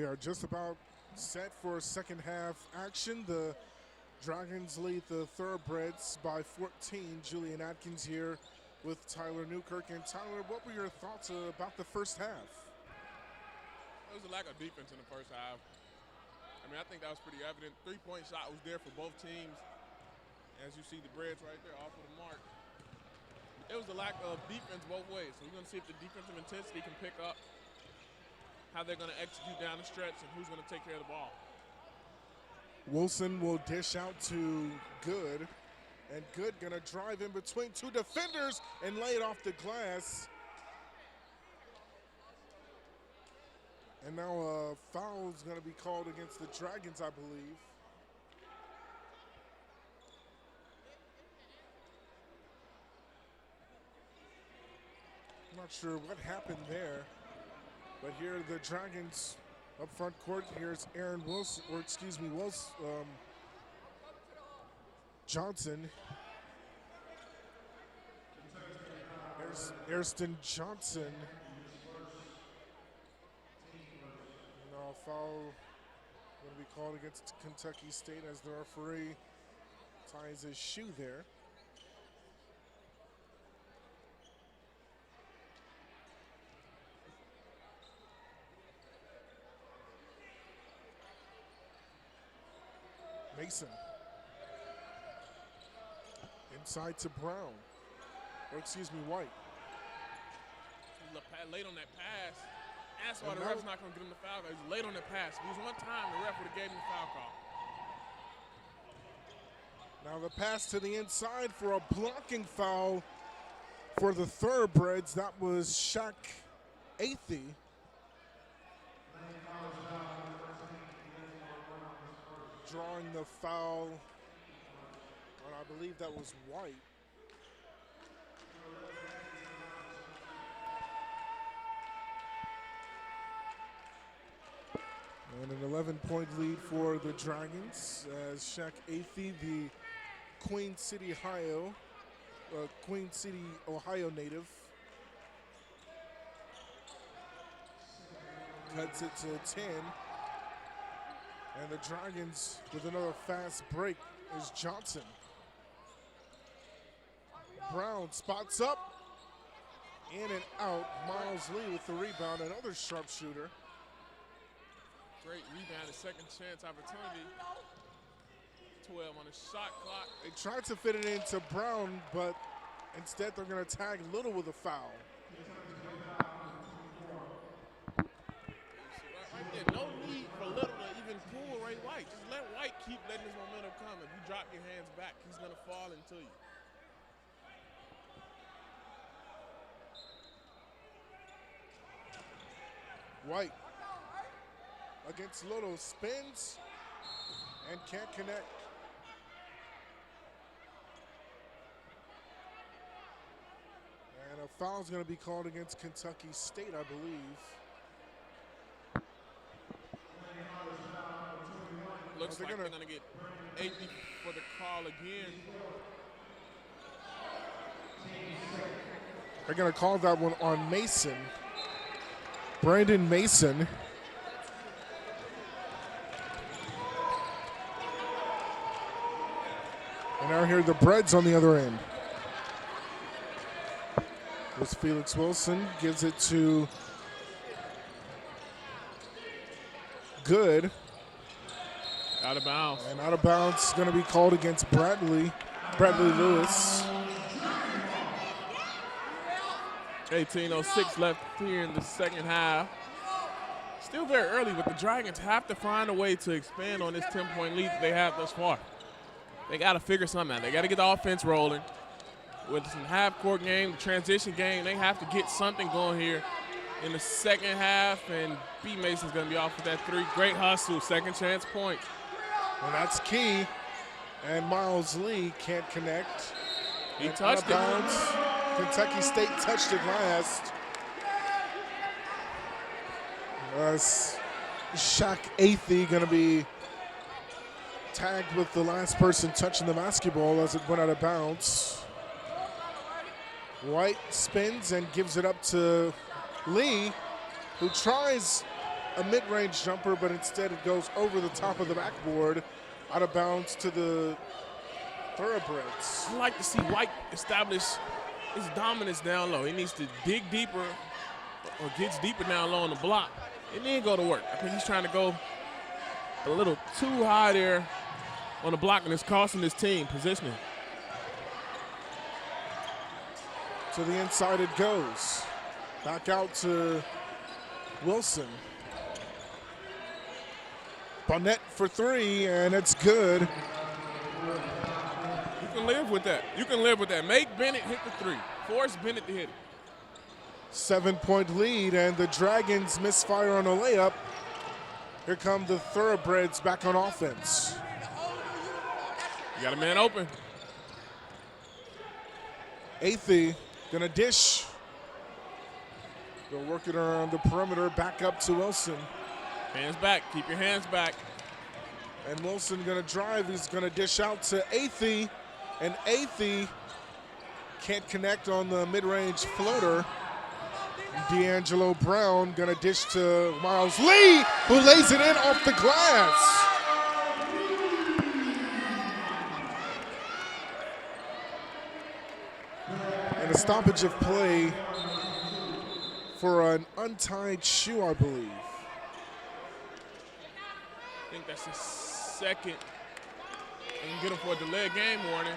We are just about set for second half action. The Dragons lead the Thoroughbreds by 14. Julian Atkins here with Tyler Newkirk. And Tyler, what were your thoughts about the first half? There was a lack of defense in the first half. I mean, I think that was pretty evident. Three-point shot was there for both teams. As you see the Breds right there off of the mark. It was a lack of defense both ways. So we're going to see if the defensive intensity can pick up, how they're going to execute down the stretch, and who's going to take care of the ball. Wilson will dish out to Good, and Good going to drive in between two defenders and lay it off the glass. And now a foul is going to be called against the Dragons, I believe. I'm not sure what happened there, but here the Dragons up front court. Here's Aaron Wilson, or excuse me, Johnson. There's Ariston Johnson. Now a foul going to be called against Kentucky State as the referee ties his shoe there. Mason. Inside to Brown. Or excuse me, White. Late on that pass. That's why the ref's not going to give him the foul. He's late on the pass. If it was one time, the ref would have gave him the foul call. Now the pass to the inside for a blocking foul for the Thoroughbreds. That was Shaq Athey. Drawing the foul on, I believe that was White. And an 11-point lead for the Dragons as Shaq Athey, the Queen City, Ohio native, cuts it to 10. And the Dragons with another fast break is Johnson. Brown spots up, in and out. Miles Lee with the rebound, another sharpshooter. Great rebound, a second chance opportunity. 12 on the shot clock. They tried to fit it into Brown, but instead they're going to tag Little with a foul. Right there, no need for Little to even pull Ray White. Just let White keep letting his momentum come. If you drop your hands back, he's going to fall into you. White against Little, spins and can't connect. And a foul is going to be called against Kentucky State, I believe. Looks like they're going to get 80 for the call again. They're going to call that one on Mason. Brandon Mason. And now here are the Breds on the other end. There's Felix Wilson, gives it to Good. Out of bounds. And out of bounds going to be called against Bradley Lewis. 18:06 left here in the second half. Still very early, but the Dragons have to find a way to expand on this 10-point lead that they have thus far. They got to figure something out. They got to get the offense rolling. With some half-court game, the transition game, they have to get something going here in the second half, and B. Mason's going to be off with that three. Great hustle, second chance point. And that's key. And Miles Lee can't connect. He touched it. Bounds. Kentucky State touched it last. Shaq Athey going to be tagged with the last person touching the basketball as it went out of bounds. White spins and gives it up to Lee, who tries a mid-range jumper, but instead it goes over the top of the backboard, out of bounds to the Thoroughbreds. I like to see White establish his dominance down low. He needs to dig deeper or gets deeper down low on the block and then go to work. I think he's trying to go a little too high there on the block, and it's costing his team positioning. To the inside it goes. Back out to Wilson. Barnett for three, and it's good. You can live with that. You can live with that. Make Bennett hit the three. Force Bennett to hit it. 7-point lead, and the Dragons misfire on a layup. Here come the Thoroughbreds back on offense. You got a man open. Athey gonna dish. They'll work it around the perimeter, back up to Wilson. Hands back, keep your hands back. And Wilson gonna drive, he's gonna dish out to Athey, and Athey can't connect on the mid-range floater. D'Angelo Brown gonna dish to Miles Lee, who lays it in off the glass. And a stoppage of play for an untied shoe, I believe. I think that's his second. And get him for a delayed game warning.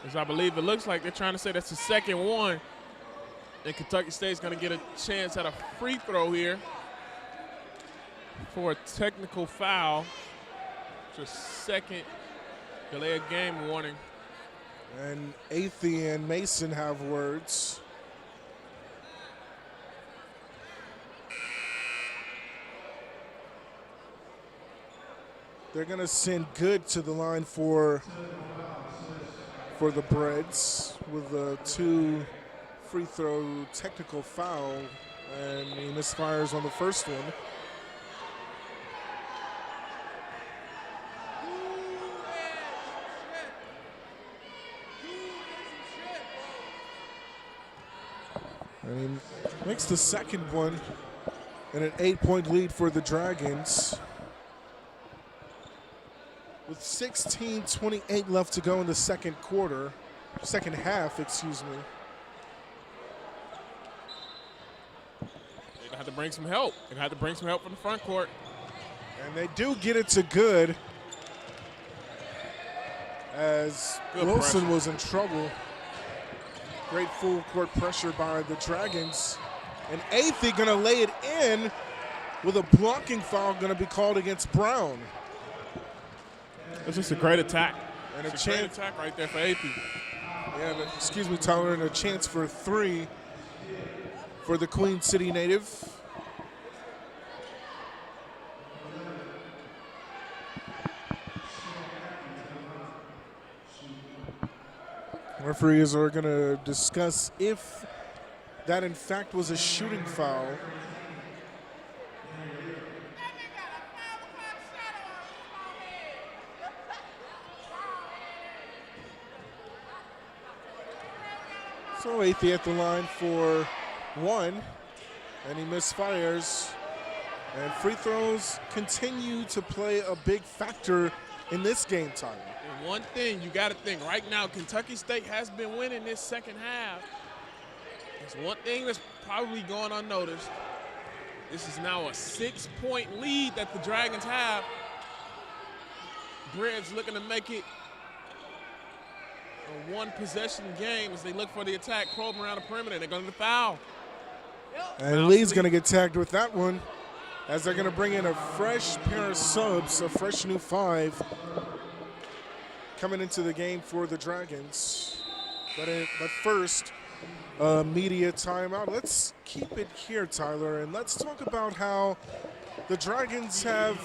As I believe it looks like they're trying to say that's the second one. And Kentucky State's going to get a chance at a free throw here for a technical foul. Just second delayed game warning. And Athey and Mason have words. They're going to send Good to the line for the Breds with a 2 free throw technical foul, and he misfires on the first one. And he makes the second one, and an 8-point lead for the Dragons. With 16:28 left to go in the second half, excuse me. They have to bring some help. They have to bring some help from the front court. And they do get it to Good, as Wilson was in trouble. Great full court pressure by the Dragons. And Athey gonna lay it in with a blocking foul gonna be called against Brown. It's just a great attack. And it's a great attack right there for Athey. Yeah, but, excuse me, Tyler, and a chance for 3 for the Queen City native. Referees are going to discuss if that in fact was a shooting foul. So Athey at the line for 1, and he misfires. And free throws continue to play a big factor in this game, Tyler. And one thing you got to think, right now Kentucky State has been winning this second half. There's one thing that's probably going unnoticed. This is now a 6-point lead that the Dragons have. Bread's looking to make it a one-possession game as they look for the attack, probing around the perimeter. They're going to foul. And Lee's going to get tagged with that one, as they're going to bring in a fresh pair of subs, a fresh new 5 coming into the game for the Dragons. But first, media timeout. Let's keep it here, Tyler, and let's talk about how the Dragons have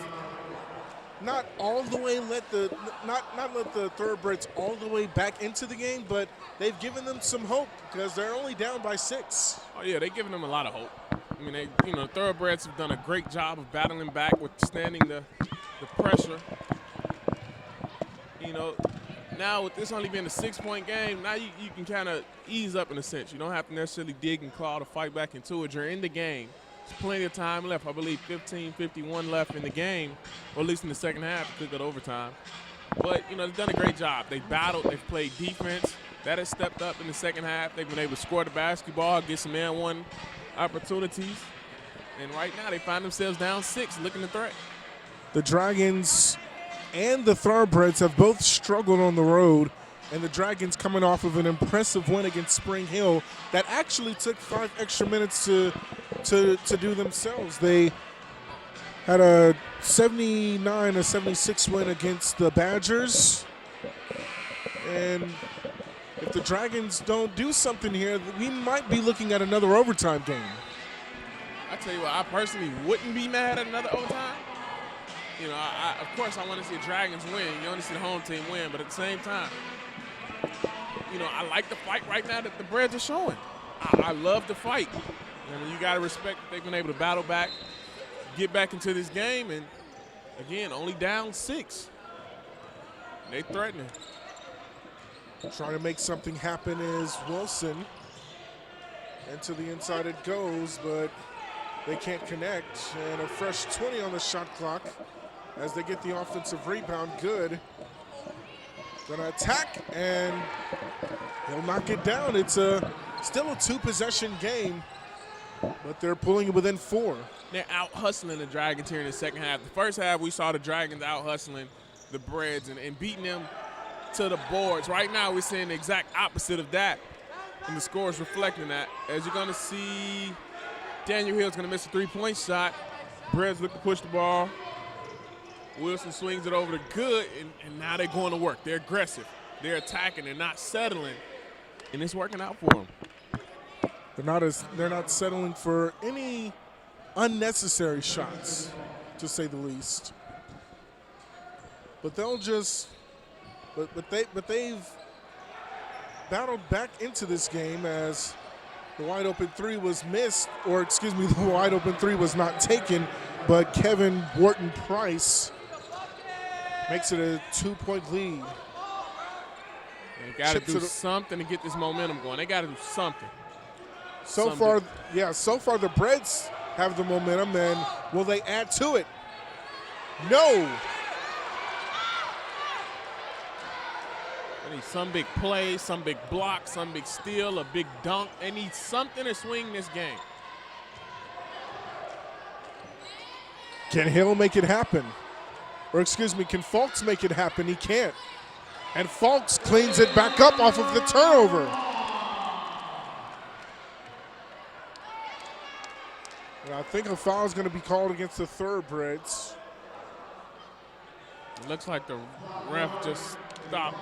not all the way let the Thoroughbreds all the way back into the game, but they've given them some hope because they're only down by 6. Oh yeah, they've given them a lot of hope. I mean, Thoroughbreds have done a great job of battling back, withstanding the pressure. You know, now with this only being a 6-point game, now you can kind of ease up in a sense. You don't have to necessarily dig and claw to fight back into it. You're in the game. There's plenty of time left. I believe 15:51 left in the game, or at least in the second half. It could go to overtime. But, you know, they've done a great job. They've battled. They've played defense. That has stepped up in the second half. They've been able to score the basketball, get some man-one opportunities. And right now they find themselves down 6, looking to threat. The Dragons and the Thoroughbreds have both struggled on the road, and the Dragons coming off of an impressive win against Spring Hill that actually took 5 extra minutes to do themselves. They had a 79-76 win against the Badgers, and if the Dragons don't do something here, we might be looking at another overtime game. I tell you what, I personally wouldn't be mad at another overtime. You know, of course I want to see the Dragons win. You want to see the home team win, but at the same time, you know, I like the fight right now that the Breds are showing. I love the fight. And you got to respect that they've been able to battle back, get back into this game, and again, only down 6. They threatening. Trying to make something happen is Wilson. And to the inside it goes, but they can't connect. And a fresh 20 on the shot clock as they get the offensive rebound. Good. Gonna attack, and he'll knock it down. It's still a 2-possession game, but they're pulling it within 4. They're out hustling the Dragons here in the second half. The first half, we saw the Dragons out hustling the Breds and beating them to the boards. Right now, we're seeing the exact opposite of that, and the score is reflecting that. As you're going to see, Daniel Hill's going to miss a 3-point shot. Breds look to push the ball. Wilson swings it over to Good, and now they're going to work. They're aggressive. They're attacking. They're not settling, and it's working out for them. They're not settling for any unnecessary shots, to say the least. But they'll just, but they've battled back into this game as the wide open 3 was missed, or excuse me, the wide open 3 was not taken, but Kevin Wharton Price makes it a 2-point lead. They got to do something to get this momentum going. They got to do something. So far the Breds have the momentum, and will they add to it? No. They need some big play, some big block, some big steal, a big dunk. They need something to swing this game. Can Hill make it happen? Or excuse me, can Fulks make it happen? He can't. And Fulks cleans it back up off of the turnover. And I think a foul is going to be called against the Thoroughbreds. It looks like the ref just stopped.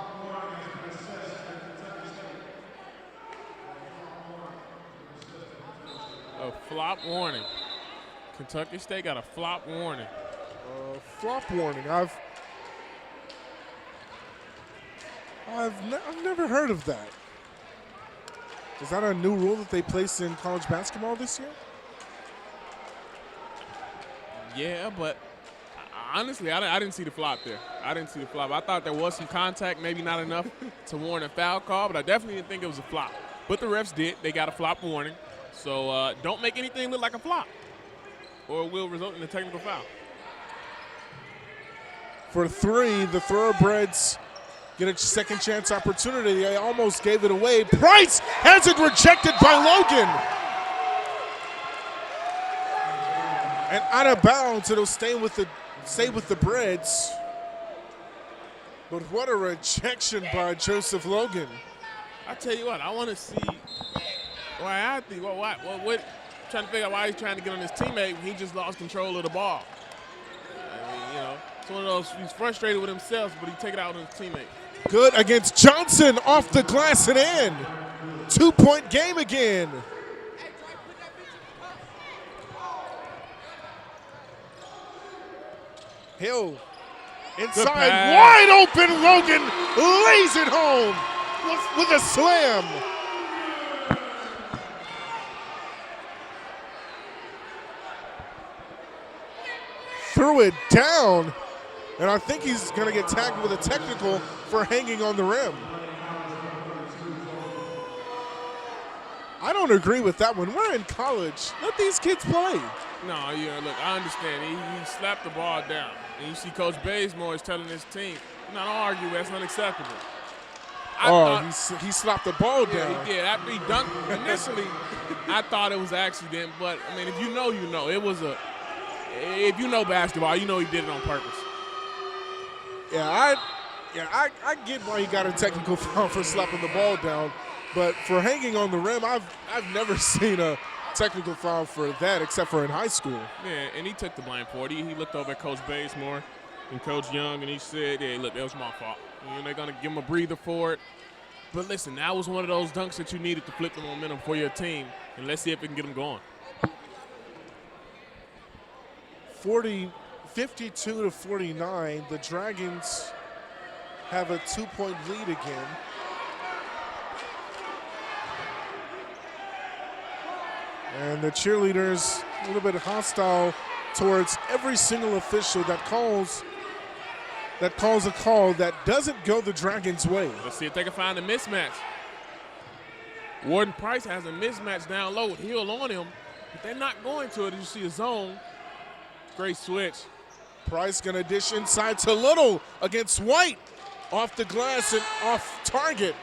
A flop warning. Kentucky State got a flop warning. Flop warning. I've never heard of that. Is that a new rule that they placed in college basketball this year? Yeah, but honestly, I didn't see the flop there. I didn't see the flop. I thought there was some contact, maybe not enough to warrant a foul call, but I definitely didn't think it was a flop. But the refs did. They got a flop warning. So don't make anything look like a flop, or it will result in a technical foul. For 3, the Thoroughbreds get a second chance opportunity. They almost gave it away. Price has it rejected by Logan. And out of bounds, it'll stay with the Breds. But what a rejection by Joseph Logan. I tell you what, I want to see why trying to figure out why he's trying to get on his teammate when he just lost control of the ball. I mean, you know, it's one of those, he's frustrated with himself, but he take it out on his teammate. Good against Johnson off the glass and in. 2-point game again. Hill inside, wide open. Logan lays it home with a slam. Threw it down And I think he's going to get tagged with a technical for hanging on the rim. I don't agree with that one. We're in college. Let these kids play. No, yeah, look, I understand. He slapped the ball down. And you see Coach Bazemore is telling his team, no, don't argue, that's unacceptable. He slapped the ball down. Yeah, he did. After he dunked initially, I thought it was an accident. But, I mean, if you know, you know. If you know basketball, you know he did it on purpose. I get why he got a technical foul for slapping the ball down. But for hanging on the rim, I've never seen a technical foul for that except for in high school. Yeah, and he took the blame for it. He looked over at Coach Bazemore and Coach Young, and he said, hey, look, that was my fault. And they're going to give him a breather for it. But listen, that was one of those dunks that you needed to flip the momentum for your team. And let's see if we can get them going. 52-49, the Dragons have a 2-point lead again. And the cheerleaders a little bit hostile towards every single official that calls a call that doesn't go the Dragons' way. Let's see if they can find a mismatch. Warden Price has a mismatch down low with Hill on him, but they're not going to it. You see a zone. Great switch. Price gonna dish inside to Little against White. Off the glass and off target.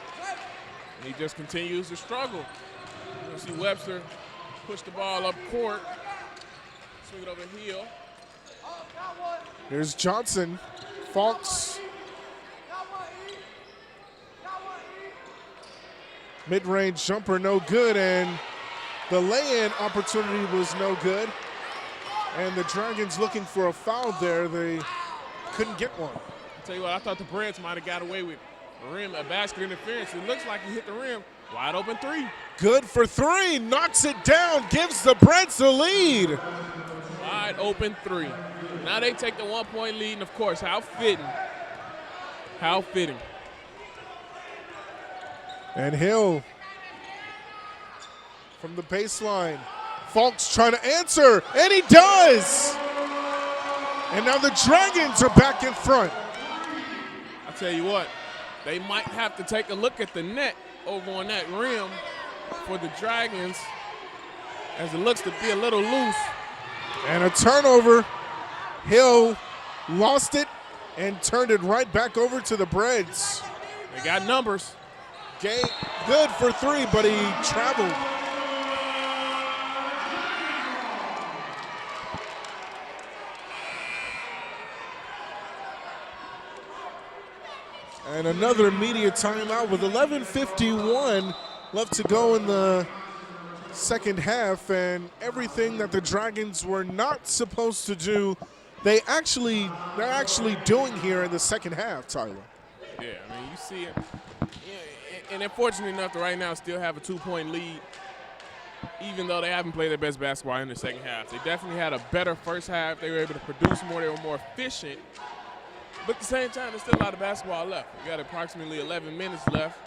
And he just continues to struggle. You see Webster push the ball up court. Swing it over Hill. Here's Johnson. Falks. Mid-range jumper no good, and the lay-in opportunity was no good. And the Dragons looking for a foul there. They couldn't get one. I'll tell you what, I thought the Breds might have got away with a basket interference. It looks like he hit the rim. Wide open three. Good for three. Knocks it down. Gives the Breds the lead. Wide open three. Now they take the 1-point lead, and of course, how fitting. How fitting. And Hill from the baseline. Falks trying to answer, and he does! And now the Dragons are back in front. I'll tell you what, they might have to take a look at the net over on that rim for the Dragons, as it looks to be a little loose. And a turnover. Hill lost it and turned it right back over to the Breds. They got numbers. Good for three, but he traveled. And another media timeout with 11:51 left to go in the second half, and everything that the Dragons were not supposed to do, they're actually doing here in the second half, Tyler. Yeah, I mean, you see it. Yeah, and they're fortunate enough to right now still have a 2-point lead, even though they haven't played their best basketball in the second half. They definitely had a better first half. They were able to produce more. They were more efficient. But at the same time, there's still a lot of basketball left. We got approximately 11 minutes left.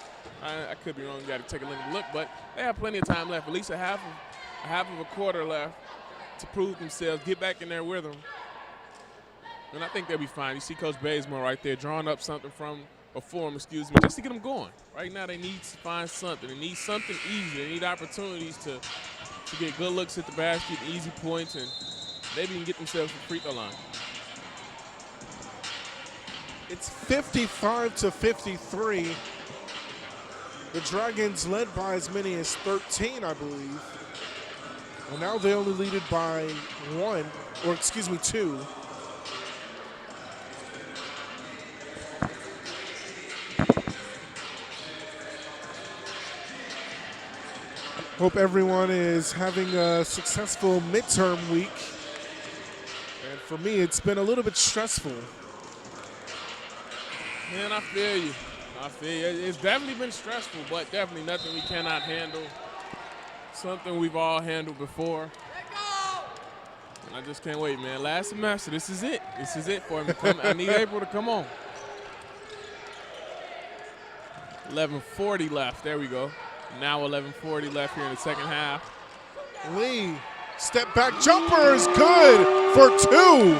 I could be wrong. You got to take a look, but they have plenty of time left. At least a half of a quarter left to prove themselves, get back in there with them, and I think they'll be fine. You see Coach Bazemore right there drawing up something for them, just to get them going. Right now, they need to find something. They need something easy. They need opportunities to get good looks at the basket, easy points, and maybe can get themselves a free throw line. It's 55-53. The Dragons led by as many as 13, I believe. And now they only lead it by 2. Hope everyone is having a successful midterm week. And for me, it's been a little bit stressful. Man, I feel you. It's definitely been stressful, but definitely nothing we cannot handle. Something we've all handled before. And I just can't wait, man. Last semester, this is it. This is it for me. I need April to come on. 11:40 left. There we go. Now 11:40 left here in the second half. Lee, step back jumper is good for two.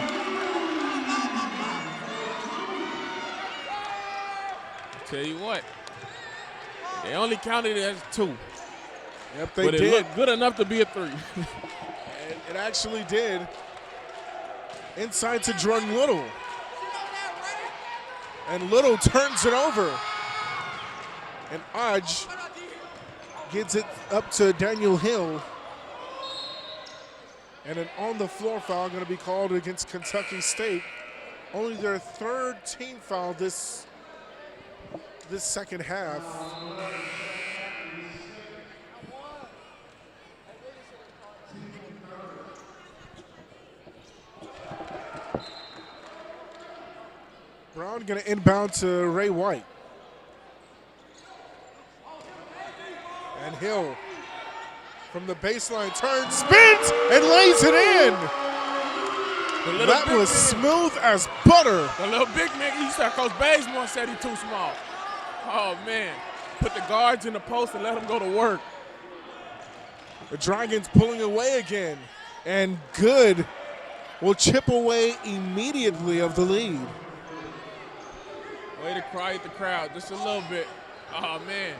Tell you what, they only counted it as 2. Yep, they but did. It looked good enough to be a 3. It actually did. Inside to Jordan Little. And Little turns it over. And Aj gets it up to Daniel Hill. And an on-the-floor foul going to be called against Kentucky State. Only their 3rd team foul this second half. Brown going to inbound to Ray White. And Hill from the baseline turns, spins, and lays it in. That was smooth as butter. The little big man, he said Coach Bazemore said he's too small. Oh, man. Put the guards in the post and let him go to work. The Dragons pulling away again. And good will chip away immediately of the lead. Way to cry at the crowd just a little bit. Oh, man.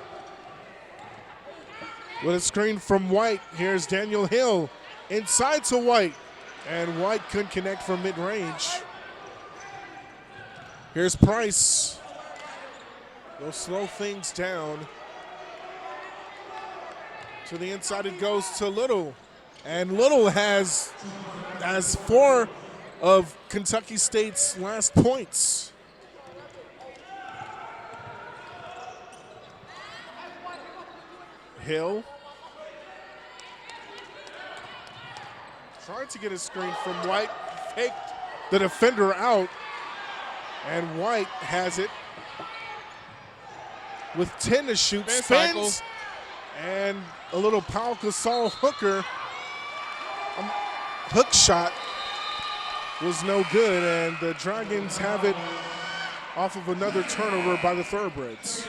With a screen from White, here's Daniel Hill inside to White. And White couldn't connect from mid-range. Here's Price. They'll slow things down. To the inside it goes to Little. And Little has 4 of Kentucky State's last points. Hill. Trying to get a screen from White, faked the defender out, and White has it with 10 to shoot, spins, and a little Pau Gasol hooker. Hook shot was no good, and the Dragons have it off of another turnover by the Thoroughbreds.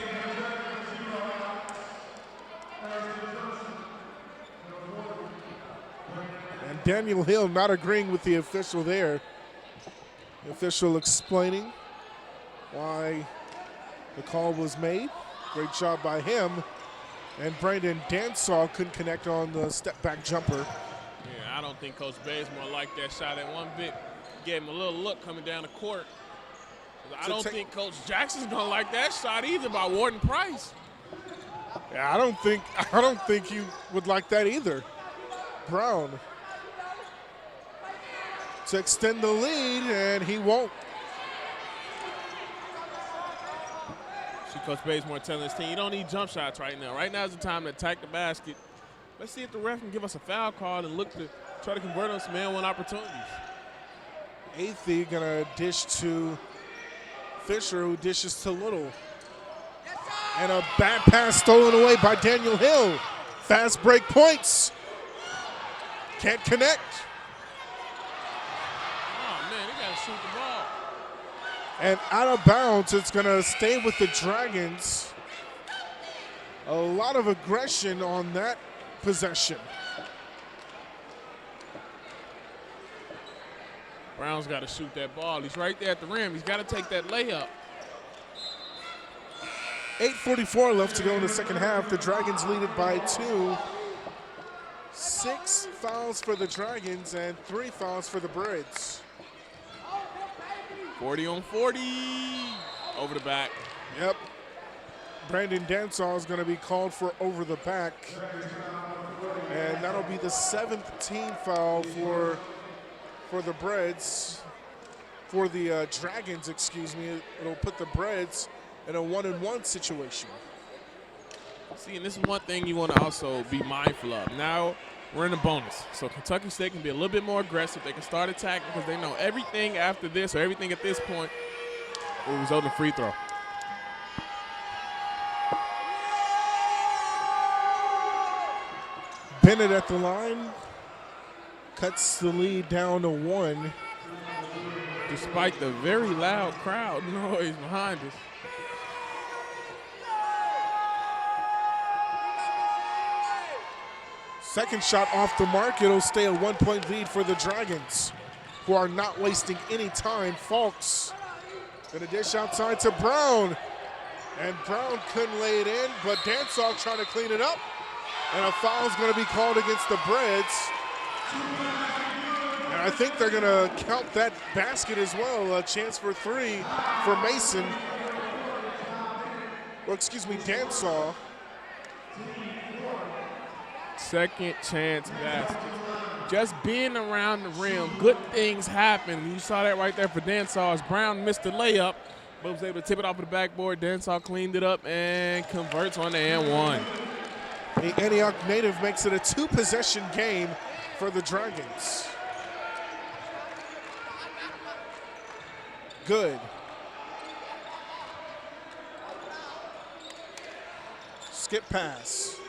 Daniel Hill not agreeing with the official there. The official explaining why the call was made. Great job by him. And Brandon Dansaw couldn't connect on the step-back jumper. Yeah, I don't think Coach Bazemore liked that shot at one bit. Gave him a little look coming down the court. I don't think Coach Jackson's gonna like that shot either by Warden Price. Yeah, I don't think he would like that either. Brown to extend the lead, and he won't. See Coach Bazemore telling his team, you don't need jump shots right now. Right now is the time to attack the basket. Let's see if the ref can give us a foul call and look to try to convert on some and one opportunities. Athey gonna dish to Fisher, who dishes to Little. And a bad pass stolen away by Daniel Hill. Fast break points. Can't connect. Shoot the ball. And out of bounds, it's going to stay with the Dragons. A lot of aggression on that possession. Brown's got to shoot that ball. He's right there at the rim. He's got to take that layup. 8:44 left to go in the second half. The Dragons lead it by 2. 6 fouls for the Dragons and 3 fouls for the Breds. 40 on 40. Over the back. Yep. Brandon Dansaw is going to be called for over the back. And that'll be the 7th team foul for the Breds. For the Dragons, excuse me. It'll put the Breds in a 1-and-1 situation. See, and this is one thing you want to also be mindful of. Now we're in a bonus. So Kentucky State can be a little bit more aggressive. They can start attacking because they know everything after this or everything at this point will result in a free throw. Bennett at the line. Cuts the lead down to 1. Despite the very loud crowd noise behind us. Second shot off the mark. It'll stay a 1-point lead for the Dragons, who are not wasting any time. Falks gonna dish outside to Brown. And Brown couldn't lay it in, but Dansall trying to clean it up. And a foul is going to be called against the Breads. And I think they're going to count that basket as well. A chance for 3 for Mason. Well, excuse me, Dansall. Second chance basket. Just being around the rim, good things happen. You saw that right there for Dansall as Brown missed the layup, but was able to tip it off of the backboard. Dansall cleaned it up and converts on the and one. The Antioch native makes it a 2-possession game for the Dragons. Good. Skip pass.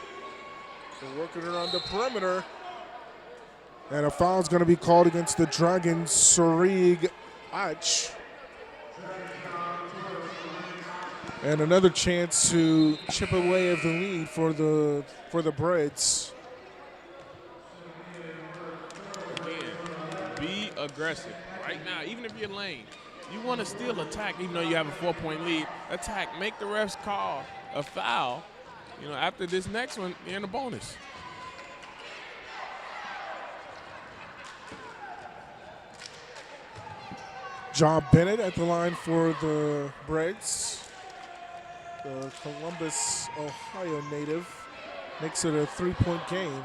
They're working around the perimeter. And a foul is going to be called against the Dragons, Sarig Ach. And another chance to chip away of the lead for the Breads. Again, be aggressive right now, even if you're lane. You want to still attack, even though you have a 4-point lead. Attack, make the refs call a foul. You know, after this next one, you're in a bonus. Ja Bennett at the line for the Breads. The Columbus, Ohio native makes it a 3-point game.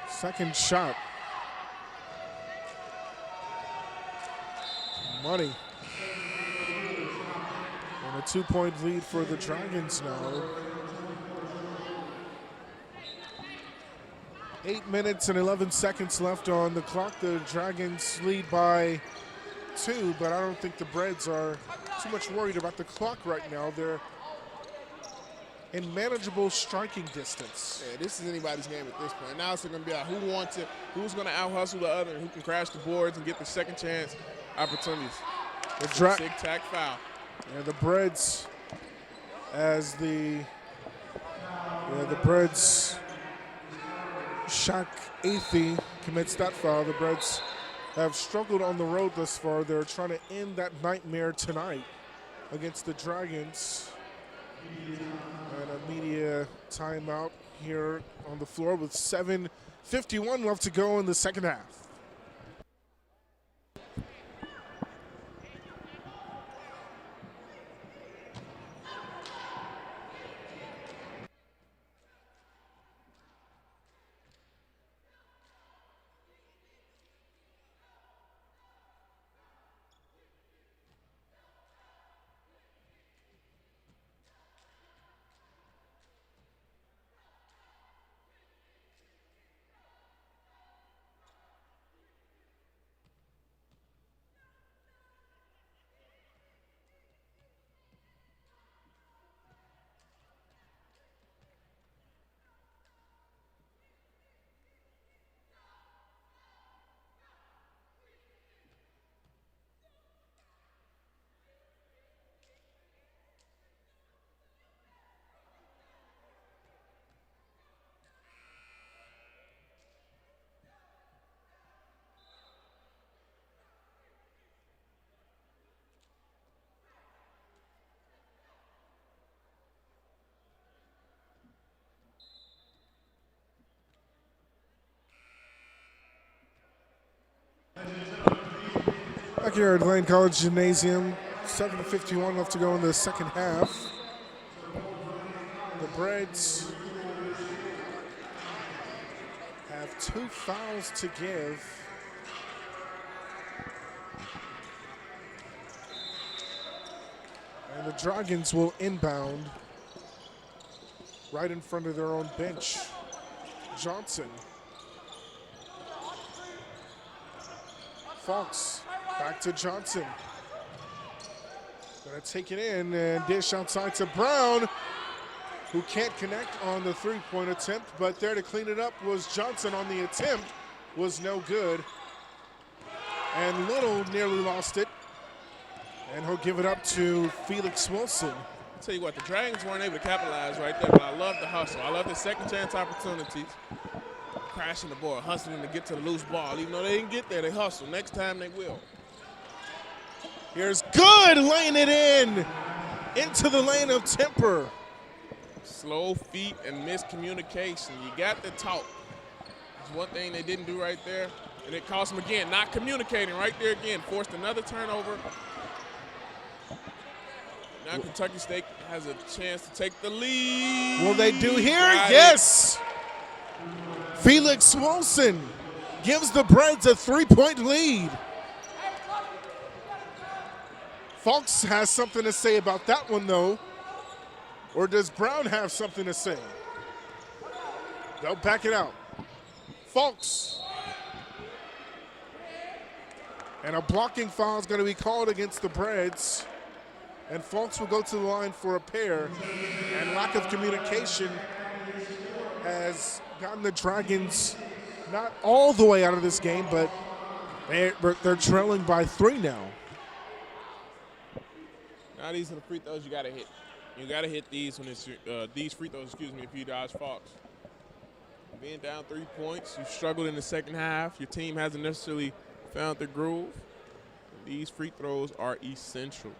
Second shot. Money. And a 2-point lead for the Dragons now. 8 minutes and 11 seconds left on the clock. The Dragons lead by 2, but I don't think the Breads are too much worried about the clock right now. They're in manageable striking distance. Yeah, this is anybody's game at this point. Now it's going to be who's going to out-hustle the other, and who can crash the boards and get the second chance opportunities. The tic-tac foul. Yeah, the Breads, as the Breads, Shaq Athey commits that foul. The Breads have struggled on the road thus far. They're trying to end that nightmare tonight against the Dragons. And a media timeout here on the floor with 7:51 left to go in the second half. Back here at Lane College Gymnasium, 7:51 left to go in the second half. The Breads have 2 fouls to give. And the Dragons will inbound right in front of their own bench. Johnson. Fox. Back to Johnson. Gonna take it in and dish outside to Brown, who can't connect on the 3-point attempt, but there to clean it up was Johnson on the attempt, was no good. And Little nearly lost it, and he'll give it up to Felix Wilson. I'll tell you what, the Dragons weren't able to capitalize right there, but I love the hustle. I love the second chance opportunities. crashing the board, hustling to get to the loose ball. Even though they didn't get there, they hustle. Next time they will. Here's good, laying it in into the lane of Temper. Slow feet and miscommunication. You got to talk. It's one thing they didn't do right there, and it cost them again. Not communicating right there again. Forced another turnover. Now Kentucky State has a chance to take the lead. Will they do here? Got Yes. Felix Wilson gives the Breds a 3-point lead. Fox has something to say about that one, though. Or does Brown have something to say? They'll back it out. Fox. And a blocking foul is going to be called against the Breds. And Fox will go to the line for a pair. And lack of communication has gotten the Dragons not all the way out of this game, but they're trailing by 3 now. Now these are the free throws you got to hit. You got to hit these when it's these free throws. Excuse me, if you dodge Fox. Being down 3 points, you've struggled in the second half. Your team hasn't necessarily found the groove. These free throws are essential.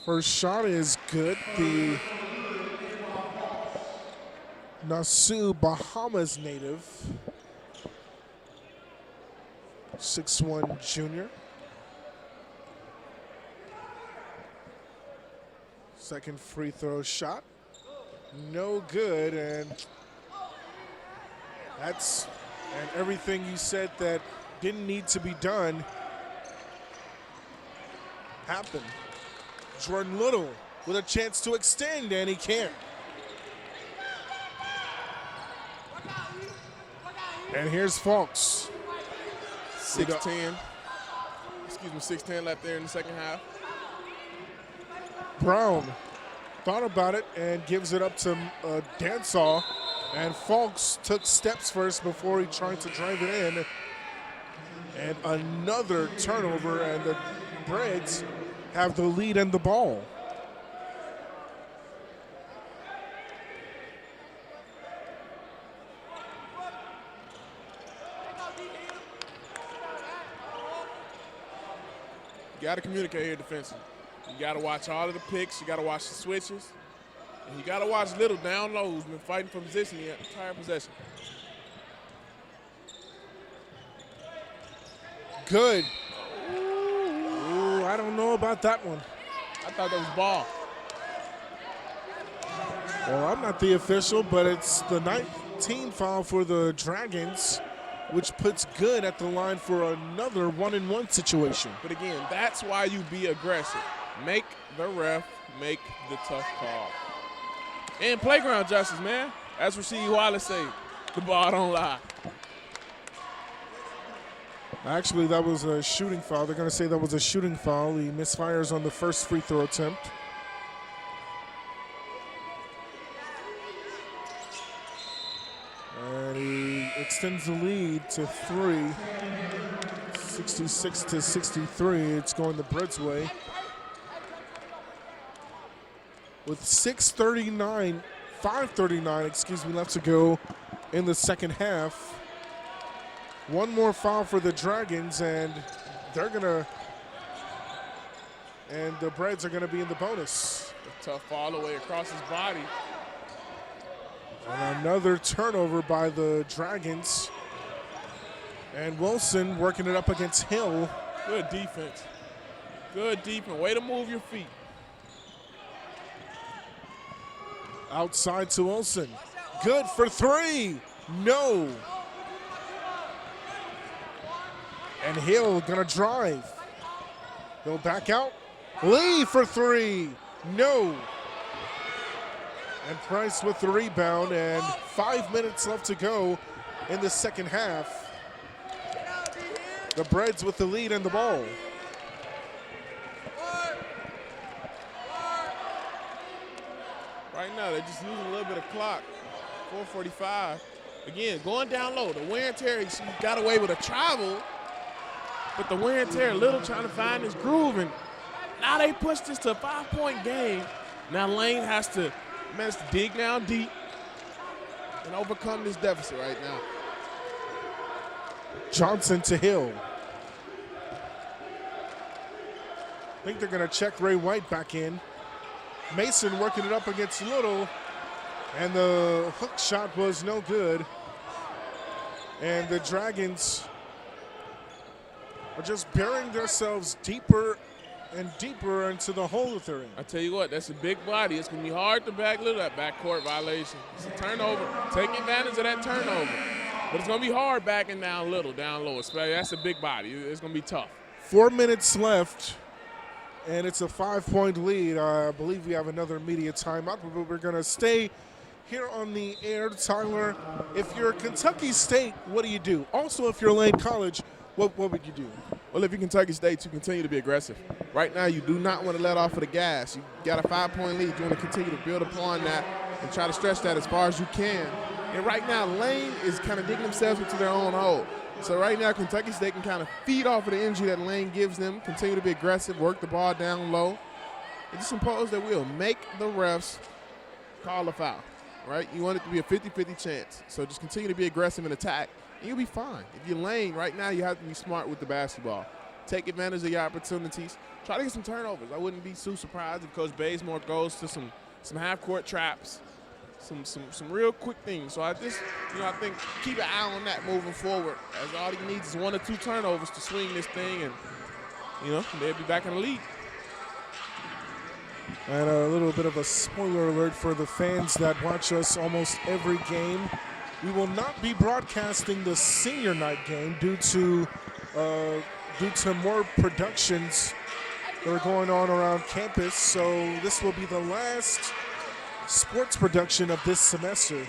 First shot is good. The Nassau, Bahamas native, 6'1" junior. Second free throw shot, no good, and everything you said that didn't need to be done happened. Jordan Little with a chance to extend, and he can't. And here's Fox. 6:10. Excuse me, 6:10 left there in the second half. Brown thought about it and gives it up to Dansaw. And Fox took steps first before he tried to drive it in. And another turnover, and the Breds have the lead and the ball. You got to communicate here defensively. You got to watch all of the picks. You got to watch the switches. And you got to watch Little down low, who's been fighting for position the entire possession. Good. Ooh, I don't know about that one. I thought that was ball. Well, I'm not the official, but it's the 19th foul for the Dragons, which puts Good at the line for another 1-and-1 situation. But again, that's why you be aggressive. Make the ref make the tough call. And playground justice, man. As Rasheed Wallace say, the ball don't lie. Actually, that was a shooting foul. They're going to say that was a shooting foul. He misfires on the first free throw attempt. And he extends the lead to 3. 66-63. It's going the Breds' way. With 5:39 left to go in the second half. One more foul for the Dragons, and the Breds are gonna be in the bonus. A tough fall all the way across his body. And another turnover by the Dragons. And Wilson working it up against Hill. Good defense. Good defense. Way to move your feet. Outside to Wilson. Good for 3. No. And Hill gonna drive. He'll back out. Lee for 3. No. And Price with the rebound, and 5 minutes left to go in the second half. The Breds with the lead and the ball. Right now, they're just losing a little bit of clock. 4:45. Again, going down low. The wear and tear, he got away with a travel, but the wear and tear, Little trying to find his groove. And now they push this to a 5-point game. Now Lane has to dig down deep. and overcome this deficit right now. Johnson to Hill. I think they're going to check Ray White back in. Mason working it up against Little, and the hook shot was no good. And the Dragons are just burying themselves deeper and deeper into the hole that they're in. I tell you what, that's a big body. It's going to be hard to back Little that backcourt violation. It's a turnover. Take advantage of that turnover. But it's going to be hard backing down Little, down low. That's a big body. It's going to be tough. 4 minutes left, and it's a 5-point lead. I believe we have another media timeout, but we're going to stay here on the air. Tyler, if you're Kentucky State, what do you do? Also, if you're Lane College, what would you do? Well, if you're Kentucky State, you continue to be aggressive. Right now, you do not want to let off of the gas. You got a 5-point lead. You want to continue to build upon that and try to stretch that as far as you can. And right now, Lane is kind of digging themselves into their own hole. So right now, Kentucky State can kind of feed off of the energy that Lane gives them, continue to be aggressive, work the ball down low, and just impose their will. Make the refs call a foul, right? You want it to be a 50-50 chance. So just continue to be aggressive and attack, and you'll be fine. If you're Lane, right now you have to be smart with the basketball. Take advantage of your opportunities. Try to get some turnovers. I wouldn't be too surprised if Coach Bazemore goes to some half-court traps, some real quick things. So I just, I think keep an eye on that moving forward, as all he needs is 1 or 2 turnovers to swing this thing, and, they'll be back in the league. And a little bit of a spoiler alert for the fans that watch us almost every game. We will not be broadcasting the senior night game due to more productions that are going on around campus. So this will be the last sports production of this semester.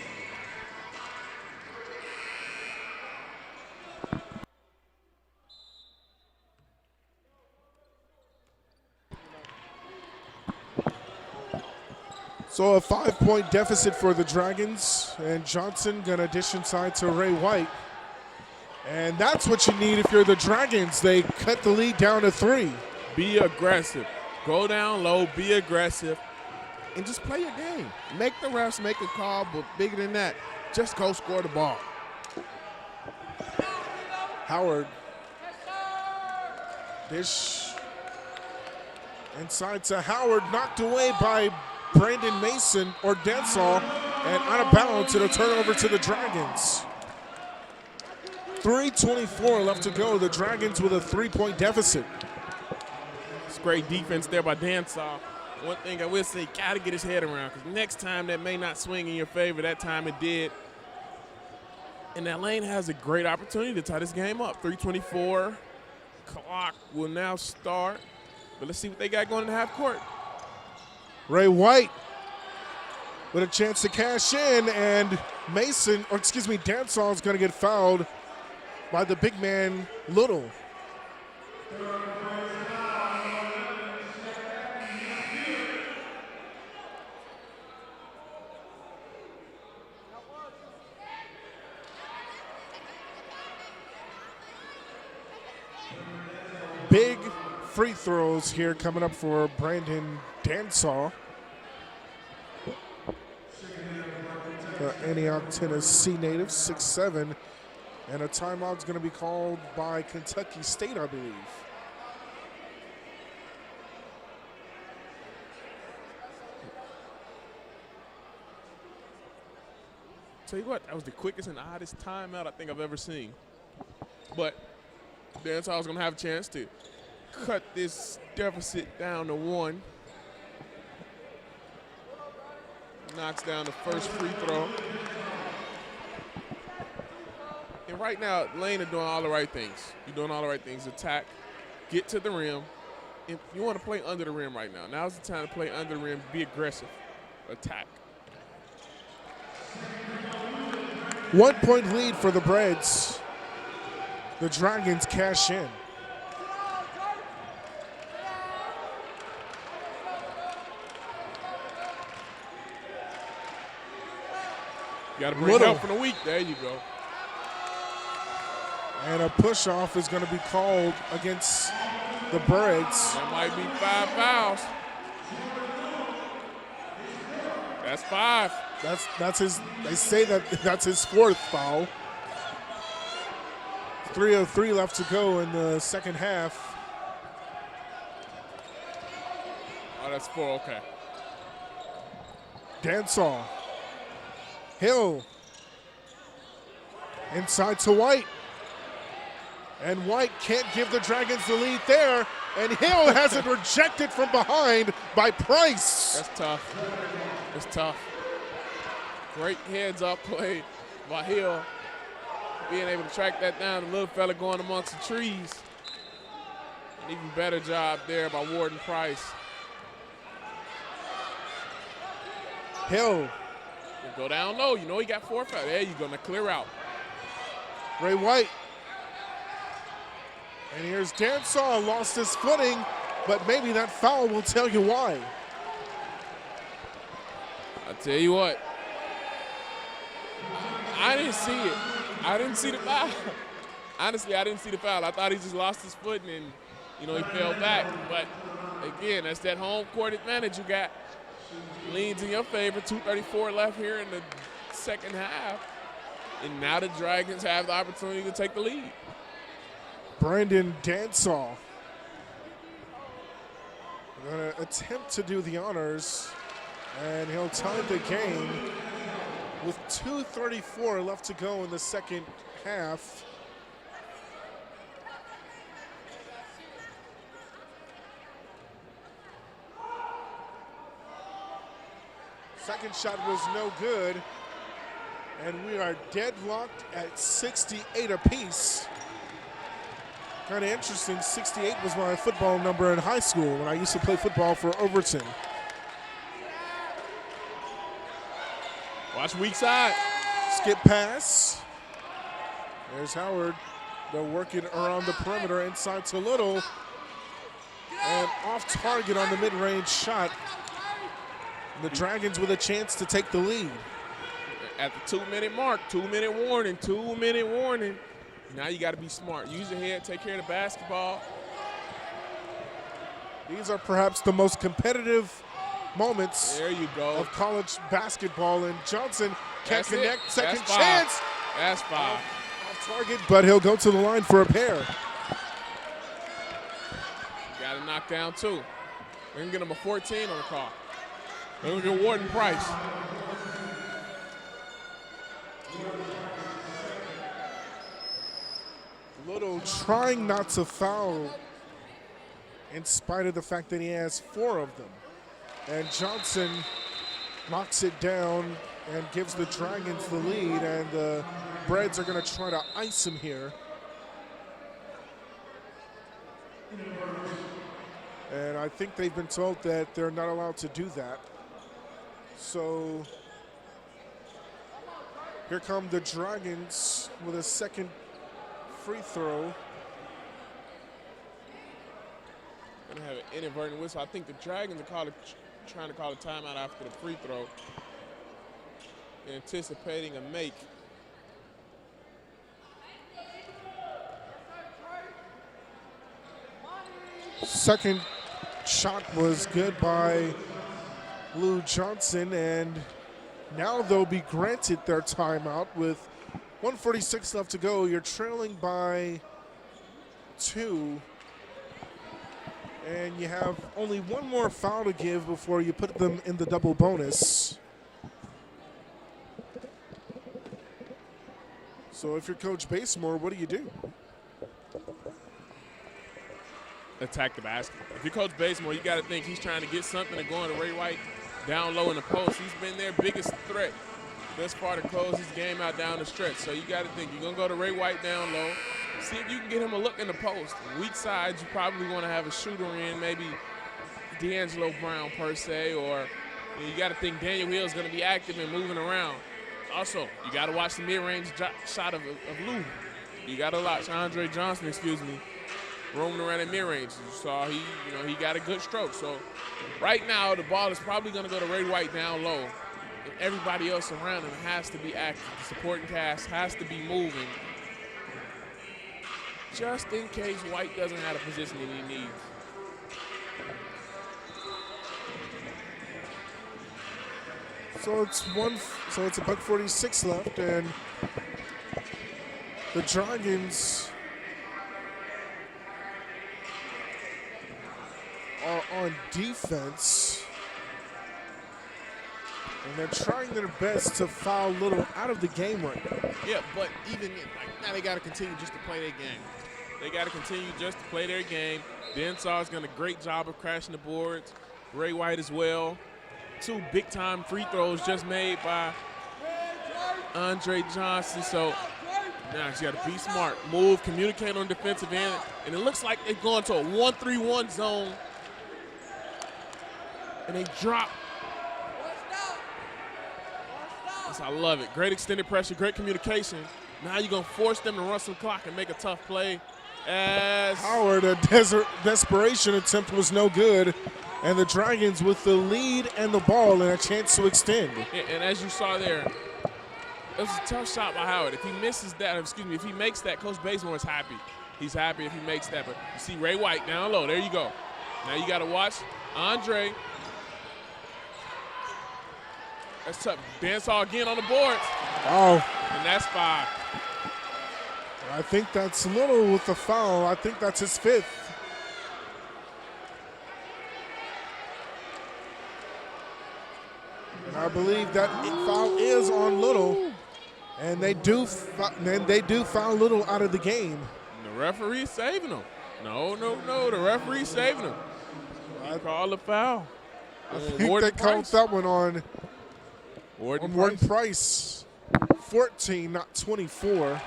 So a 5-point deficit for the Dragons, and Johnson gonna dish inside to Ray White. And that's what you need if you're the Dragons. They cut the lead down to 3. Be aggressive. Go down low, be aggressive, and just play your game. Make the refs make a call, but bigger than that, just go score the ball. Howard. Dish inside to Howard, knocked away by Brandon Mason or Densall, and out of bounds to the turnover to the Dragons. 3:24 left to go. The Dragons with a 3-point deficit. It's great defense there by Densall. One thing I will say, got to get his head around, because next time that may not swing in your favor. That time it did. And that Lane has a great opportunity to tie this game up. 3:24. Clock will now start. But let's see what they got going in the half court. Ray White with a chance to cash in, and Densall is going to get fouled by the big man, Little. Big free throws here coming up for Brandon Densall. The Antioch, Tennessee native, 6'7", and a timeout's going to be called by Kentucky State, I believe. Tell you what, that was the quickest and oddest timeout I think I've ever seen. But Densall's going to have a chance to cut this deficit down to 1. Knocks down the first free throw. And right now, Lane are doing all the right things. You're doing all the right things. Attack, get to the rim. If you want to play under the rim right now, now's the time to play under the rim, be aggressive, attack. 1-point lead for the Breds. The Dragons cash in. You got to bring help from the weak. There you go. And a push-off is going to be called against the Breds. That might be 5 fouls. That's 5. That's his. They say that that's his fourth foul. 3:03 left to go in the second half. Oh, that's 4, okay. Dansall. Hill. Inside to White. And White can't give the Dragons the lead there. And Hill has it rejected from behind by Price. That's tough. It's tough. Great heads-up play by Hill. Being able to track that down, the little fella going amongst the trees. An even better job there by Warden Price. Hill. Go down low. You know he got 4 fouls. There you go. Now clear out. Ray White. And here's Dansall, lost his footing, but maybe that foul will tell you why. I tell you what. I didn't see it. I didn't see the foul. Honestly, I didn't see the foul. I thought he just lost his footing and, you know, he fell back. But, again, that's that home court advantage you got. Leans in your favor. 2:34 left here in the second half. And now the Dragons have the opportunity to take the lead. Brandon Dansall going to attempt to do the honors, and he'll tie the game with 2:34 left to go in the second half. Second shot was no good, and we are deadlocked at 68 apiece. Kind of interesting, 68 was my football number in high school when I used to play football for Overton. Watch weak side. Skip pass. There's Howard. They're working around the perimeter inside to Little. And off target on the mid-range shot. The Dragons with a chance to take the lead. At the 2-minute mark, 2-minute warning, 2-minute warning. Now you got to be smart. Use your head, take care of the basketball. These are perhaps the most competitive moments there you go. Of college basketball, and Johnson can't That's connect. it. Second That's chance. That's 5. Off target, but he'll go to the line for a pair. Got to knock down 2. We're going to get him a 14 on the call. We're going to get Warden Price. Little trying not to foul in spite of the fact that he has 4 of them. And Johnson knocks it down and gives the Dragons the lead, and the Breads are going to try to ice him here. And I think they've been told that they're not allowed to do that. So here come the Dragons with a second free throw. Gonna have an inadvertent whistle. I think the Dragons are trying to call a timeout after the free throw, anticipating a make. Second shot was good by Lou Johnson, and now they'll be granted their timeout with 1:46 left to go. You're trailing by 2. And you have only one more foul to give before you put them in the double bonus. So if you're Coach Basemore, what do you do? Attack the basket. If you're Coach Basemore, you got to think he's trying to get something to go into Ray White down low in the post. He's been their biggest threat thus far to close his game out down the stretch. So you got to think you're going to go to Ray White down low. See if you can get him a look in the post. Weak sides, you probably want to have a shooter in, maybe D'Angelo Brown per se, or you got to think Daniel Hill's going to be active and moving around. Also, you got to watch the mid-range shot of Lou. You got to watch Andre Johnson, roaming around in mid-range. You saw he got a good stroke. So right now, the ball is probably going to go to Ray White down low, and everybody else around him has to be active. The supporting cast has to be moving, just in case White doesn't have the position that he needs. So it's a buck 46 left, and the Dragons are on defense, and they're trying their best to foul Little out of the game right now. Yeah, but even now they got to continue just to play their game. They got to continue just to play their game. Densar's done a great job of crashing the boards. Ray White as well. 2 big-time free throws just made by Andre Johnson. So now you got to be smart, move, communicate on the defensive end, and it looks like they're going to a 1-3-1 zone. And they drop. I love it. Great extended pressure, great communication. Now you're going to force them to run some clock and make a tough play. As Howard, a desperation attempt was no good, and the Dragons with the lead and the ball and a chance to extend. And as you saw there, it was a tough shot by Howard. If he misses that, if he makes that, Coach Bazemore is happy. He's happy if he makes that. But you see Ray White down low. There you go. Now you got to watch Andre. That's tough. Dancehall again on the boards. Oh. And that's 5. I think that's Little with the foul. I think that's his 5th. And I believe that foul is on Little. And they do foul Little out of the game. The referee's saving him. No. The referee's saving him. I call the foul. I think they called that one on Warden Price. 14, not 24.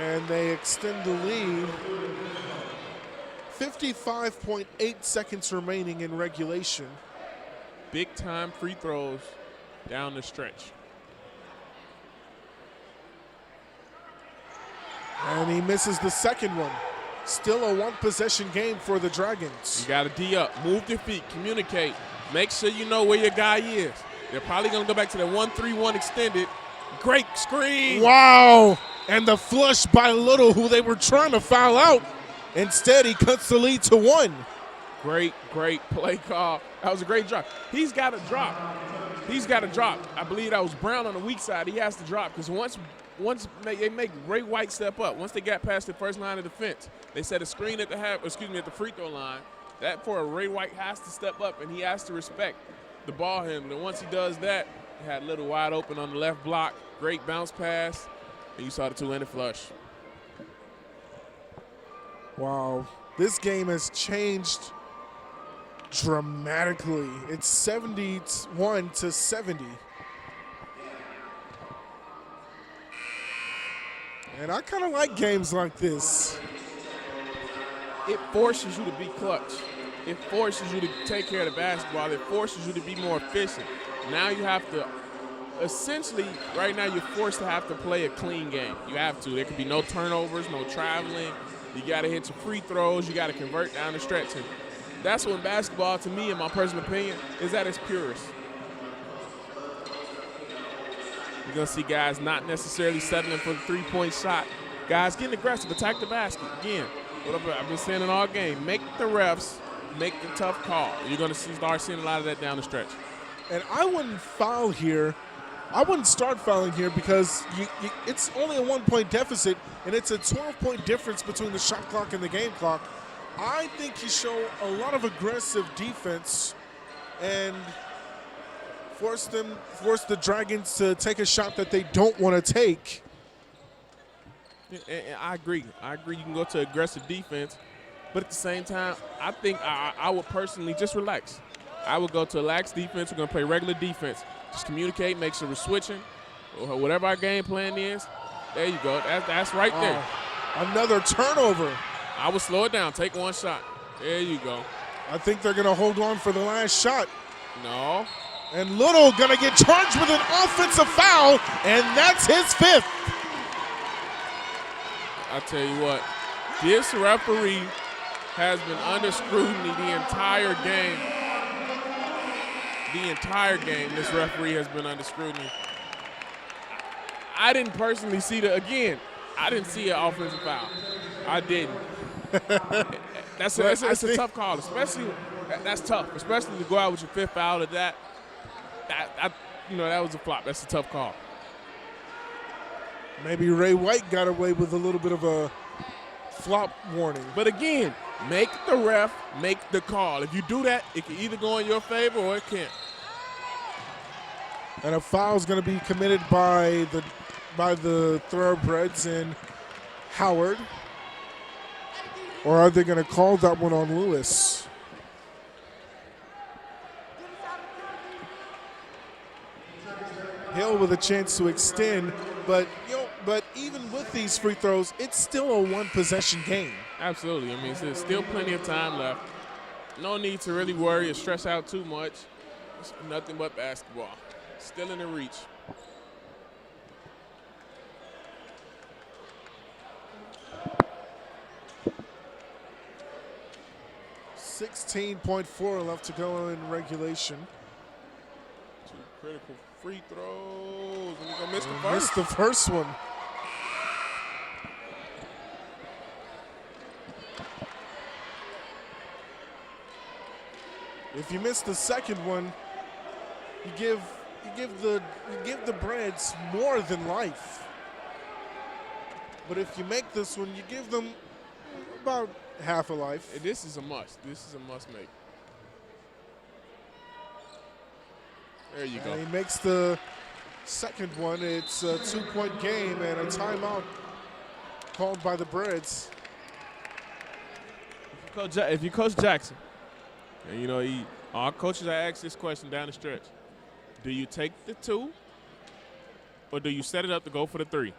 And they extend the lead. 55.8 seconds remaining in regulation. Big-time free throws down the stretch. And he misses the second one. Still a 1-possession game for the Dragons. You got to D up, move your feet, communicate. Make sure you know where your guy is. They're probably going to go back to the 1-3-1 extended. Great screen. Wow. And the flush by Little, who they were trying to foul out. Instead, he cuts the lead to 1. Great play call. That was a great drop. He's got to drop. I believe that was Brown on the weak side. He has to drop because once they make Ray White step up, once they got past the first line of defense, they set a screen at the free throw line. That for Ray White has to step up and he has to respect the ball handler. And once he does that, he had Little wide open on the left block. Great bounce pass. And you saw the two-handed flush. Wow. This game has changed dramatically. It's 71 to 70. And I kind of like games like this. It forces you to be clutch. It forces you to take care of the basketball. It forces you to be more efficient. Now you have to, essentially, right now you're forced to have to play a clean game. You have to. There could be no turnovers, no traveling. You got to hit your free throws. You got to convert down the stretch. And that's when basketball, to me, in my personal opinion, is at its purest. You're going to see guys not necessarily settling for the three-point shot. Guys getting aggressive, attack the basket. Again, what I've been saying in all game, make the refs make the tough call. You're going to start seeing a lot of that down the stretch. And I wouldn't foul here. I wouldn't start fouling here because it's only a 1-point deficit, and it's a 12-point difference between the shot clock and the game clock. I think you show a lot of aggressive defense and force the Dragons to take a shot that they don't want to take. And I agree. You can go to aggressive defense, but at the same time, I think I would personally just relax. I would go to lax defense. We're going to play regular defense. Just communicate, make sure we're switching, or whatever our game plan is. There you go. That's right there. Another turnover. I would slow it down. Take one shot. There you go. I think they're going to hold on for the last shot. No. And Little going to get charged with an offensive foul, and that's his 5th. I tell you what, this referee has been under scrutiny the entire game. The entire game, this referee has been under scrutiny. I didn't personally see I didn't see an offensive foul. I didn't. That's a tough call, especially that's tough, especially to go out with your 5th foul of that. that was a flop. That's a tough call. Maybe Ray White got away with a little bit of a flop warning. But again, make the ref make the call. If you do that, it can either go in your favor or it can't. And a foul is going to be committed by the Thoroughbreds and Howard. Or are they going to call that one on Lewis? Hill with a chance to extend, but even with these free throws, it's still a one-possession game. Absolutely. I mean, there's still plenty of time left. No need to really worry or stress out too much. It's nothing but basketball. Still in the reach. $16.4 left to go in regulation. Two critical free throws. And he's going to miss the first. Missed the first one. If you miss the second one, you give the Breads more than life. But if you make this one, you give them about half a life. This is a must. This is a must make. There you go. And he makes the second one. It's a 2-point game and a timeout called by the Breads. If you coach Jackson, and our coaches are asked this question down the stretch: do you take the 2, or do you set it up to go for the 3?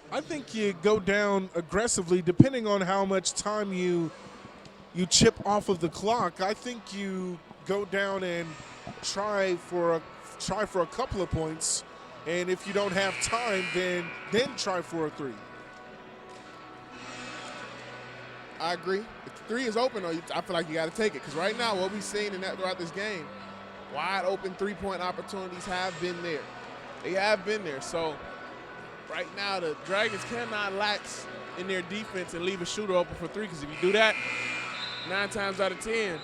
I think you go down aggressively, depending on how much time you chip off of the clock. I think you go down and try for a couple of points, and if you don't have time, then try for a 3. I agree. If the 3 is open, I feel like you got to take it, because right now what we've seen throughout this game, wide open 3-point opportunities have been there. They have been there. So right now the Dragons cannot lax in their defense and leave a shooter open for 3, because if you do that, 9 times out of 10,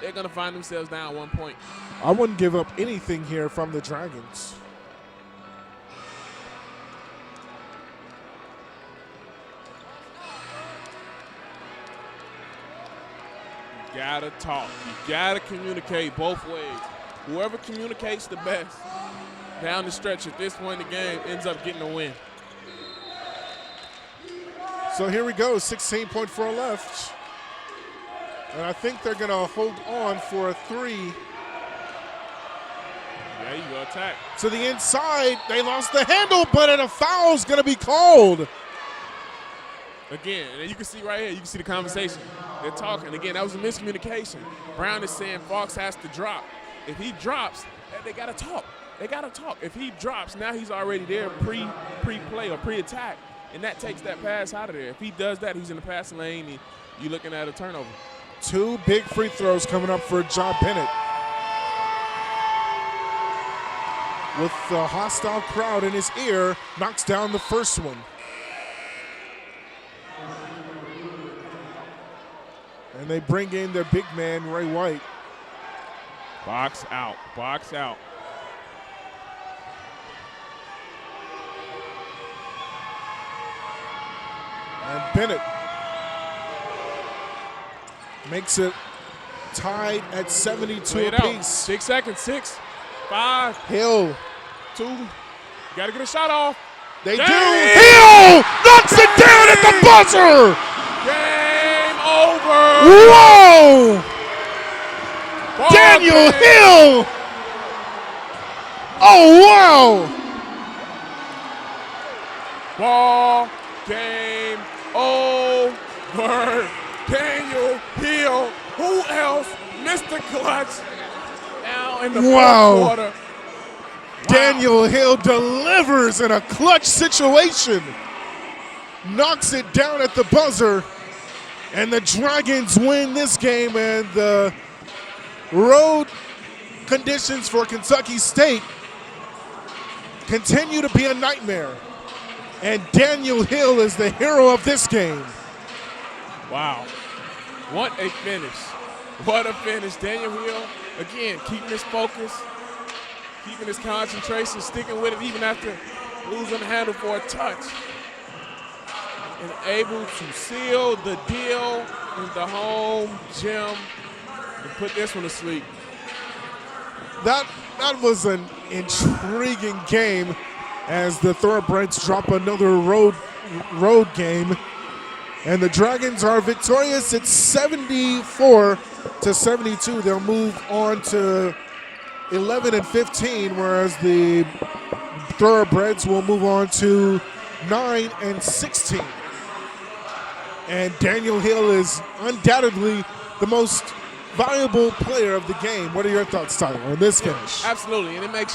they're going to find themselves down 1 point. I wouldn't give up anything here from the Dragons. You gotta talk. You gotta communicate both ways. Whoever communicates the best down the stretch at this point in the game ends up getting a win. So here we go, 16.4 left. And I think they're going to hold on for a 3. Yeah, you go attack. To the inside, they lost the handle, but a foul is going to be called. Again, and you can see right here, you can see the conversation. They're talking. Again, that was a miscommunication. Brown is saying Fox has to drop. If he drops, they got to talk. They got to talk. If he drops, now he's already there pre-play or pre-attack, and that takes that pass out of there. If he does that, he's in the passing lane, and you're looking at a turnover. 2 big free throws coming up for John Bennett. With the hostile crowd in his ear, knocks down the first one. And they bring in their big man, Ray White. Box out, box out. And Bennett makes it tied at 72 apiece. 6 seconds, 6, 5, Hill. 2. You gotta get a shot off. They do. Hill knocks it down at the buzzer. Game over. Whoa! Ball Daniel game. Hill. Oh, wow. Ball game over. Daniel Hill. Who else? Mr. Clutch. Now in the fourth quarter. Wow. Daniel Hill delivers in a clutch situation. Knocks it down at the buzzer. And the Dragons win this game, and the road conditions for Kentucky State continue to be a nightmare. And Daniel Hill is the hero of this game. Wow. What a finish. What a finish. Daniel Hill again, keeping his focus, keeping his concentration, sticking with it even after losing the handle for a touch. And able to seal the deal in the home gym and put this one to sleep. That was an intriguing game as the Thoroughbreds drop another road game. And the Dragons are victorious. It's 74-72. They'll move on to 11-15, whereas the Thoroughbreds will move on to 9-16. And Daniel Hill is undoubtedly the most valuable player of the game. What are your thoughts, Tyler, on this finish? Absolutely, and it makes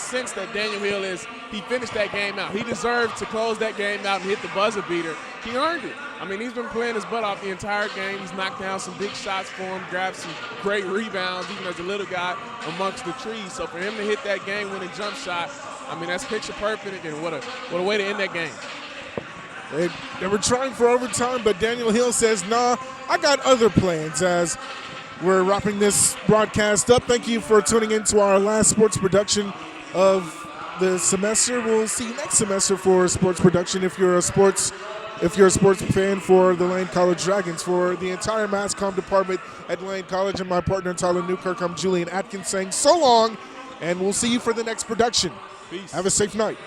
sense that Daniel Hill he finished that game out. He deserved to close that game out and hit the buzzer beater. He earned it. I mean, he's been playing his butt off the entire game. He's knocked down some big shots for him, grabbed some great rebounds, even as a little guy amongst the trees. So for him to hit that game-winning jump shot, I mean, that's picture perfect, and what a way to end that game. They were trying for overtime, but Daniel Hill says, nah, I got other plans. As we're wrapping this broadcast up, thank you for tuning in to our last sports production of the semester. We'll see you next semester for sports production if you're a sports fan for the Lane College Dragons. For the entire mass comm department at Lane College and my partner Tyler Newkirk, I'm Julian Atkins saying so long, and we'll see you for the next production. Peace. Have a safe night.